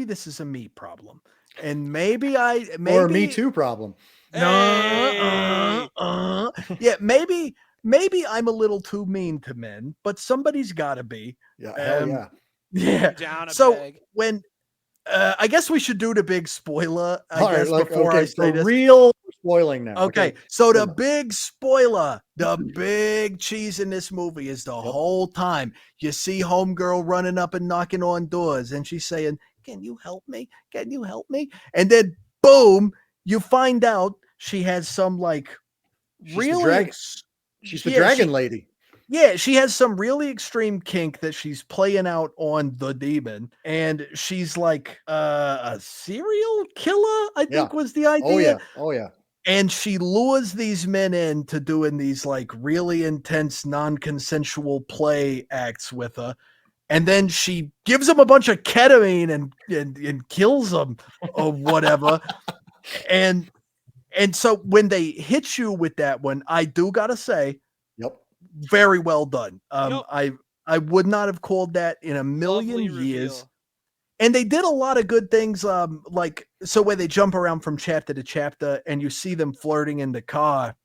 this is a me problem, and maybe or a Me Too problem. Yeah, maybe maybe I'm a little too mean to men, but somebody's got to be. Yeah, hell yeah. Yeah. Down a So peg. when I guess we should do the big spoiler, All right, like, before okay, I say for this. real spoiling now. Okay, Okay. so the Hold on. big spoiler, the big cheese in this movie is the Yep. whole time you see homegirl running up and knocking on doors and she's saying, "Can you help me? Can you help me?" And then boom, you find out she has some like She's the dragon. She's the dragon lady. Yeah, she has some really extreme kink that she's playing out on the demon, and she's like a serial killer, I think was the idea. Oh yeah. Oh yeah. And she lures these men in to doing these like really intense non-consensual play acts with her. And then she gives them a bunch of ketamine and kills them or whatever. and so when they hit you with that one, I do gotta say, Yep. very well done. Yep. I would not have called that in a million Lovely years. reveal. And they did a lot of good things, like so where they jump around from chapter to chapter, and you see them flirting in the car.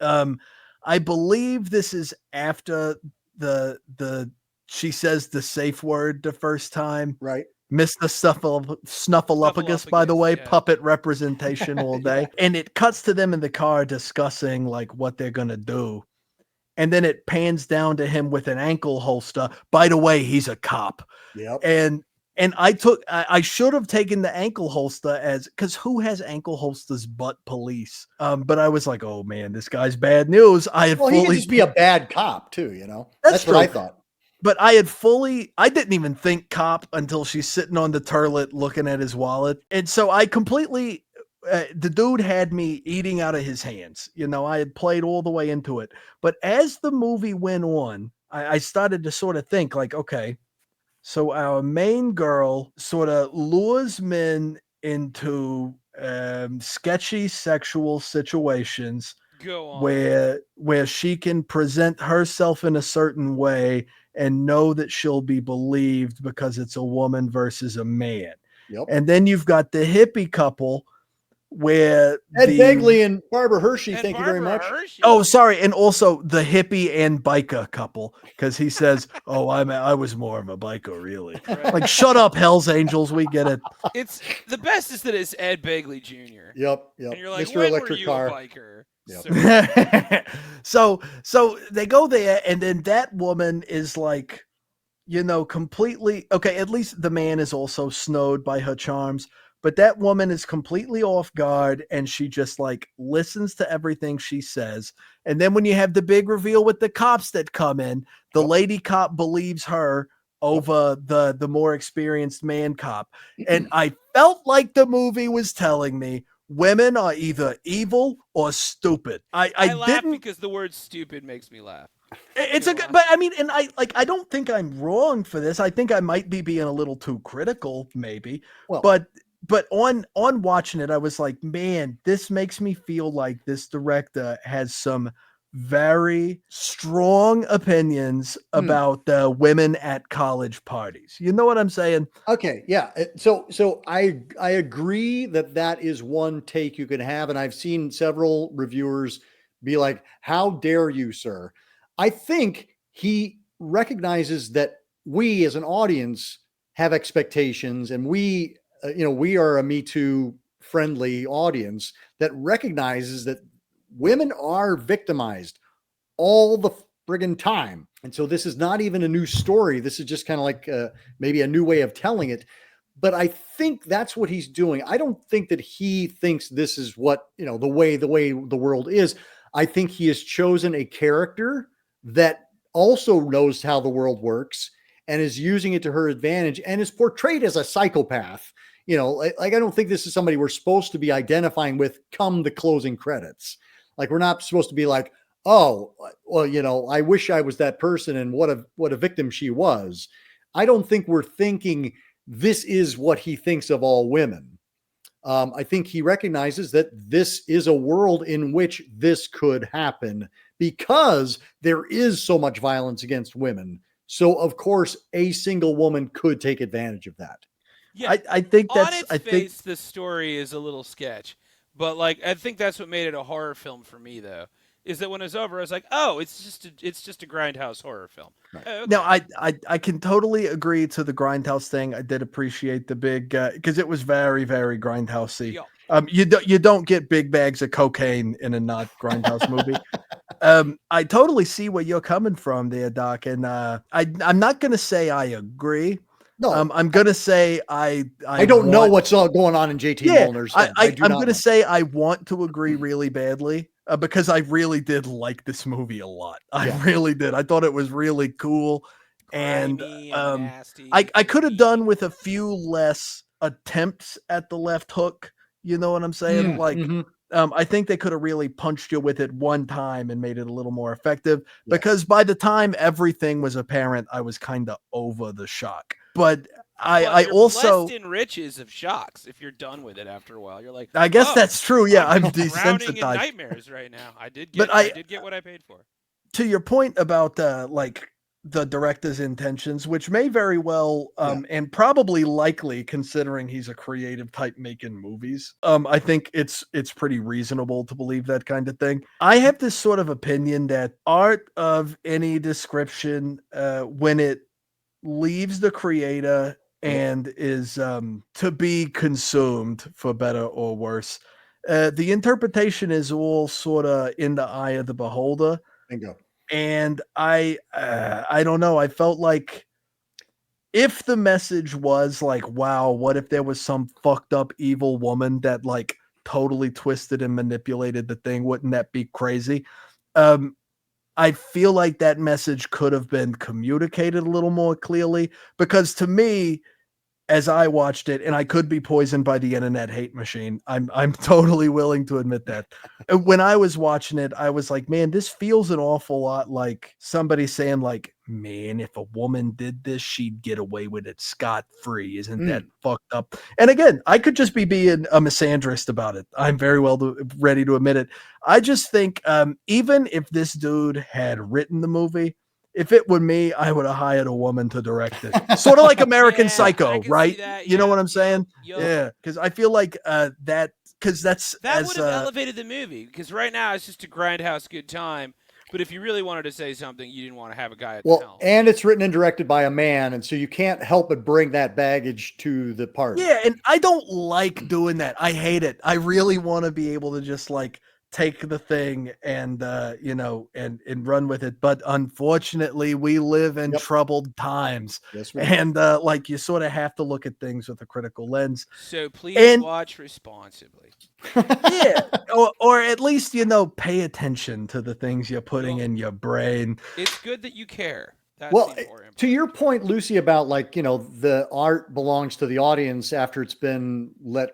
I believe this is after the she says the safe word the first time. Right. Mr. Snuffleupagus, by the way, yeah. puppet representation all day. And it cuts to them in the car discussing like what they're gonna do. And then it pans down to him with an ankle holster. By the way, he's a cop. Yep. And I should have taken the ankle holster as, because who has ankle holsters but police? But I was like, oh man, this guy's bad news. He could just be a bad cop too, you know. That's what I thought. But I didn't even think cop until she's sitting on the turlet looking at his wallet. And so I completely, the dude had me eating out of his hands. You know, I had played all the way into it. But as the movie went on, I started to sort of think like, okay, so our main girl sort of lures men into sketchy sexual situations where she can present herself in a certain way and know that she'll be believed because it's a woman versus a man. Yep. And then you've got the hippie couple where Ed Begley and Barbara Hershey, thank you very much. Oh, sorry, and also the hippie and biker couple, because he says, "Oh, I was more of a biker, really." Right. Like, shut up, Hell's Angels, we get it. It's the best is that it's Ed Begley Jr. Yep. And you're like, Mr. when Electric were you Car. a biker? Yep. So they go there, and then that woman is like, you know, completely okay. At least the man is also snowed by her charms. But that woman is completely off guard, and she just like listens to everything she says. And then when you have the big reveal with the cops that come in, the lady cop believes her over the more experienced man cop. And I felt like the movie was telling me women are either evil or stupid. I laugh didn't, because the word stupid makes me laugh. it's a good, but I mean, and I don't think I'm wrong for this. I think I might be being a little too critical, maybe. Well, But on watching it, I was like, man, this makes me feel like this director has some very strong opinions about women at college parties. You know what I'm saying? Okay, yeah. So I agree that is one take you can have, and I've seen several reviewers be like, "How dare you, sir?" I think he recognizes that we as an audience have expectations, and we are a Me Too friendly audience that recognizes that women are victimized all the friggin' time. And so this is not even a new story. This is just kind of like maybe a new way of telling it. But I think that's what he's doing. I don't think that he thinks this is what, the way the world is. I think he has chosen a character that also knows how the world works and is using it to her advantage and is portrayed as a psychopath. Like I don't think this is somebody we're supposed to be identifying with come the closing credits. Like we're not supposed to be like, oh, well, I wish I was that person and what a victim she was. I don't think we're thinking this is what he thinks of all women. I think he recognizes that this is a world in which this could happen because there is so much violence against women. So of course, a single woman could take advantage of that. Yeah, I think on that's. its face, the story is a little sketch, but like I think that's what made it a horror film for me, though. is that when it's over, I was like, oh, it's just a grindhouse horror film. Right. Oh, okay. Now, I can totally agree to the grindhouse thing. I did appreciate the big because it was very, very grindhousey. Yeah. You don't get big bags of cocaine in a not grindhouse movie. I totally see where you're coming from there, Doc, and I'm not gonna say I agree. No, I'm gonna say I don't know what's all going on in JT Mollner's head. I'm gonna say I want to agree really badly because I really did like this movie a lot. I really did. I thought it was really cool, and nasty. I could have done with a few less attempts at the left hook. You know what I'm saying? I think they could have really punched you with it one time and made it a little more effective because by the time everything was apparent, I was kind of over the shock. But I also blessed in riches of shocks. If you're done with it after a while, you're like, I guess that's true. Yeah, I'm drowning in desensitized. Nightmares right now. I did get what I paid for. To your point about like the director's intentions, which may very well and probably likely considering he's a creative type making movies. I think it's pretty reasonable to believe that kind of thing. I have this sort of opinion that art of any description, when it leaves the creator and is to be consumed for better or worse, the interpretation is all sort of in the eye of the beholder. Bingo. And I don't know. I felt like if the message was like, wow, what if there was some fucked up evil woman that like totally twisted and manipulated the thing? Wouldn't that be crazy? I feel like that message could have been communicated a little more clearly because to me, as I watched it, and I could be poisoned by the internet hate machine. I'm totally willing to admit that. When I was watching it, I was like, man, this feels an awful lot like somebody saying like, man, if a woman did this, she'd get away with it scot-free. Isn't that fucked up? And again, I could just be being a misandrist about it. I'm very ready to admit it. I just think even if this dude had written the movie, if it were me, I would have hired a woman to direct it. Sort of like American Psycho, right? You know what I'm saying? Yeah, because I feel like that would have elevated the movie. Because right now it's just a grindhouse good time. But if you really wanted to say something, you didn't want to have a guy at the helm. And it's written and directed by a man, and so you can't help but bring that baggage to the party. Yeah, and I don't like doing that. I hate it. I really want to be able to just like take the thing and and run with it, but unfortunately we live in troubled times. Yes, and like you sort of have to look at things with a critical lens, so please watch responsibly. Yeah, or at least pay attention to the things you're putting in your brain. It's good that you care. That's to your point, Lucy, about like the art belongs to the audience after it's been let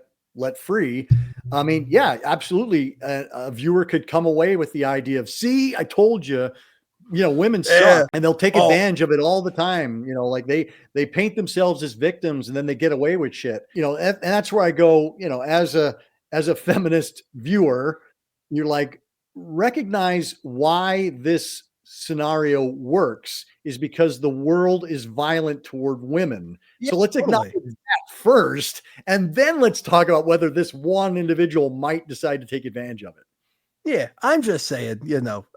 free. I mean, yeah, absolutely. A viewer could come away with the idea of, see, I told you, women suck, and they'll take advantage of it all the time. Like they paint themselves as victims and then they get away with shit, and that's where I go, as a feminist viewer, you're like, recognize why this scenario works is because the world is violent toward women. So let's acknowledge that first, and then let's talk about whether this one individual might decide to take advantage of it. Yeah, I'm just saying,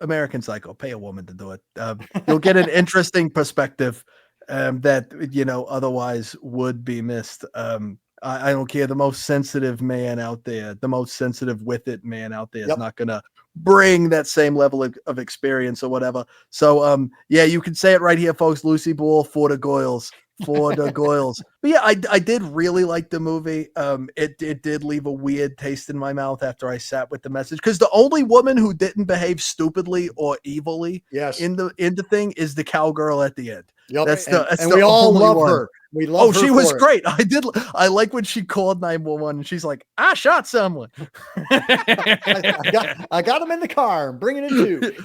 American Psycho, pay a woman to do it. You'll get an interesting perspective that, otherwise would be missed. I don't care. The most sensitive man out there, the most sensitive with it man out there is not going to bring that same level of experience or whatever. So, yeah, you can say it right here, folks. Lucy Ball for the Goyles. For the Goyles. But yeah, I did really like the movie. It did leave a weird taste in my mouth after I sat with the message, because the only woman who didn't behave stupidly or evilly in the thing is the cowgirl at the end. Yep. That's we all love her. We love her. She was great. I like when she called 911 and she's like, I shot someone. I got him in the car. I'm bringing it too.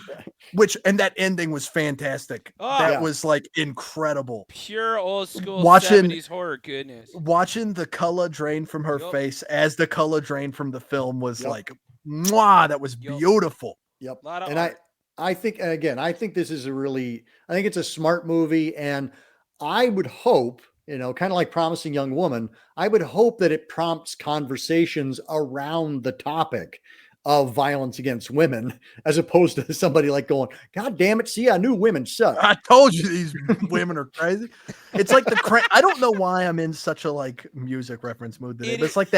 And that ending was fantastic. That was like incredible. Pure old school 70s horror goodness. Watching the color drain from her face as the color drained from the film was like, mwah, that was beautiful. Yep. And I think, again, I think this is I think it's a smart movie, and I would hope, kind of like Promising Young Woman, I would hope that it prompts conversations around the topic of violence against women, as opposed to somebody like going, God damn it, see, I knew women suck. I told you these women are crazy. It's like I don't know why I'm in such a like music reference mood today, but it's like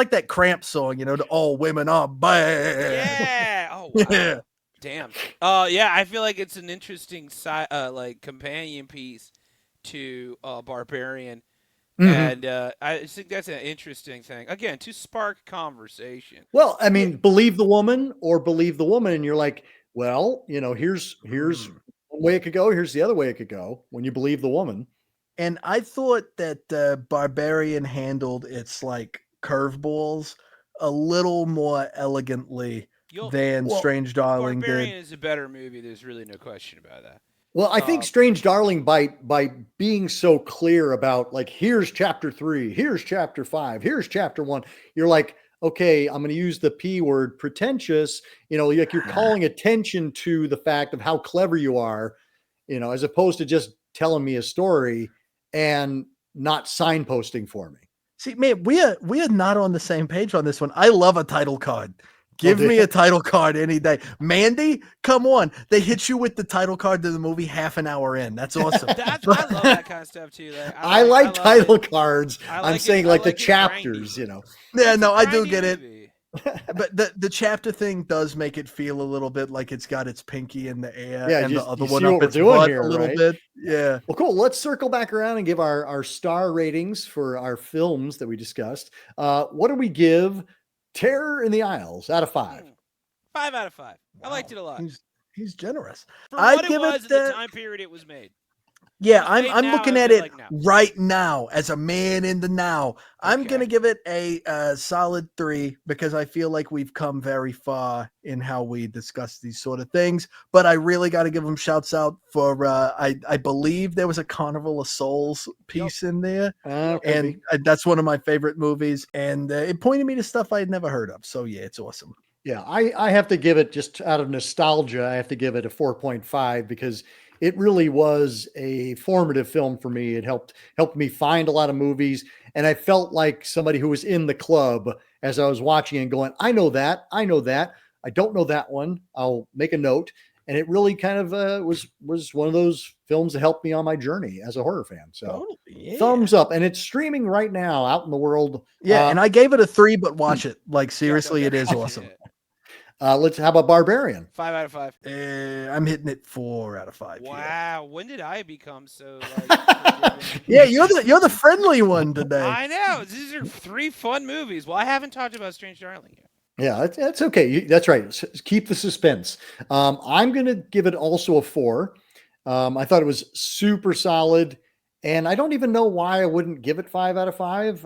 that Cramp song, the all women are bad. Yeah. Oh wow. Yeah. Damn. Yeah, I feel like it's an interesting like companion piece to Barbarian. And I think that's an interesting thing. Again, to spark conversation. Well, I mean, believe the woman or believe the woman, and you're like, well, here's one way it could go. Here's the other way it could go when you believe the woman. And I thought that Barbarian handled its like curveballs a little more elegantly than Strange Darling Barbarian did. is a better movie. There's really no question about that. Well, I think Strange Darling, by being so clear about like, here's chapter 3, here's chapter 5, here's chapter 1, you're like, okay, I'm going to use the P word, pretentious. Like you're calling attention to the fact of how clever you are, as opposed to just telling me a story and not signposting for me. See, man, we are not on the same page on this one. I love a title card. Give me a title card any day. Mandy, come on. They hit you with the title card to the movie half an hour in. That's awesome. I love that kind of stuff too. Like, I like title cards. I'm saying like the chapters, Yeah, no, I do get it. But the chapter thing does make it feel a little bit like it's got its pinky in the air, and the other one up its butt a little bit. Yeah. Well, cool. Let's circle back around and give our star ratings for our films that we discussed. What do we give Terror in the Aisles out of 5? 5 out of 5. Wow. I liked it a lot. He's generous. For what it was at the time period it was made. Yeah, I'm looking at it right now as a man in the now. I'm going to give it a solid 3 because I feel like we've come very far in how we discuss these sort of things. But I really got to give them shouts out for, I believe there was a Carnival of Souls piece in there. And that's one of my favorite movies. And it pointed me to stuff I had never heard of. So yeah, it's awesome. Yeah, I have to give it, just out of nostalgia, I have to give it a 4.5 because it really was a formative film for me. It helped me find a lot of movies. And I felt like somebody who was in the club as I was watching and going, I know that. I don't know that one. I'll make a note. And it really kind of was one of those films that helped me on my journey as a horror fan. So thumbs up. And it's streaming right now out in the world. Yeah, and I gave it a 3, but watch it. Like, seriously, it is awesome. How about Barbarian? 5 out of 5. I'm hitting it 4 out of 5. Wow, yeah. When did I become so like? Yeah, you're the friendly one today. I know. These are 3 fun movies. Well, I haven't talked about Strange Darling yet. Yeah, that's okay. That's right. Keep the suspense. I'm going to give it also a 4. I thought it was super solid, and I don't even know why I wouldn't give it 5 out of 5.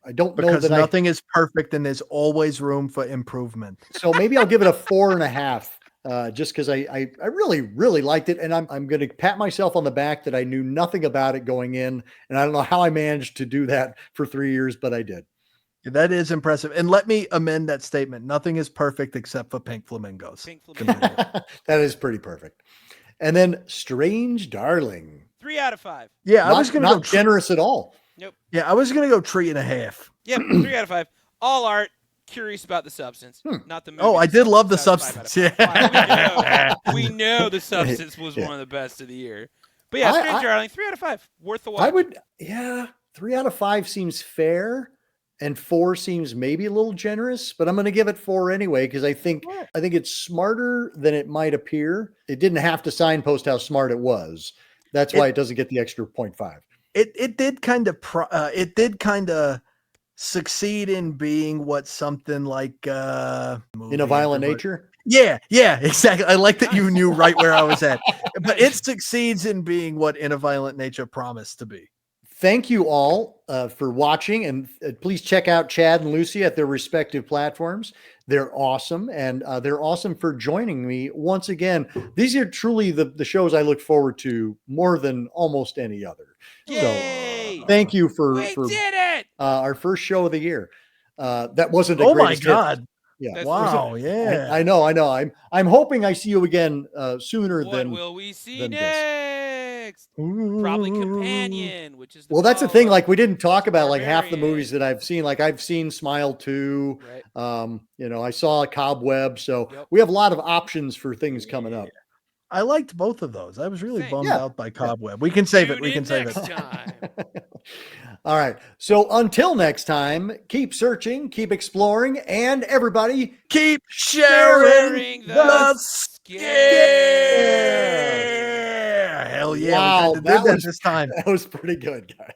I don't know because nothing is perfect and there's always room for improvement. So maybe I'll give it a 4.5, just because I really, really liked it. And I'm going to pat myself on the back that I knew nothing about it going in. And I don't know how I managed to do that for 3 years, but I did. That is impressive. And let me amend that statement. Nothing is perfect except for pink flamingos. That is pretty perfect. And then Strange Darling. 3 out of 5. Yeah, I was going to go generous at all. Nope. Yeah, I was going to go 3.5. Yep, 3 out of 5. All art. Curious about the substance, not the movie. Oh, I did love the substance. Yeah, we know the substance was one of the best of the year. But yeah, Strange Darling, 3 out of 5, worth the watch. 3 out of 5 seems fair, and 4 seems maybe a little generous. But I'm going to give it 4 anyway because I think it's smarter than it might appear. It didn't have to signpost how smart it was. That's why it doesn't get the extra 0.5. It did kind of succeed in being what something like In a Violent Nature. Yeah, exactly. I like that you knew right where I was at. But it succeeds in being what In a Violent Nature promised to be. Thank you all for watching, and please check out Chad and Lucy at their respective platforms. They're awesome, and they're awesome for joining me once again. These are truly the shows I look forward to more than almost any other. Yay! So thank you for did it! Our first show of the year. That wasn't a greatest hit. God. Yeah. Wow. Yeah. I know. I'm hoping I see you again sooner than. What will we see next? next. Probably Companion, which is the well, that's the thing. follow-up. Like we didn't talk about like half the Barbarian. movies that I've seen. Like I've seen Smile 2. Right. You know, I saw a Cobweb. So Yep. we have a lot of options for things coming up. I liked both of those. I was really Same. bummed Yeah. out by Cobweb. We can save it. Tune We can in save next it. time. All right. So until next time, keep searching, keep exploring, and everybody Keep sharing the the scare. scare. Hell yeah. Wow, We did that was this time. that was pretty good, guys.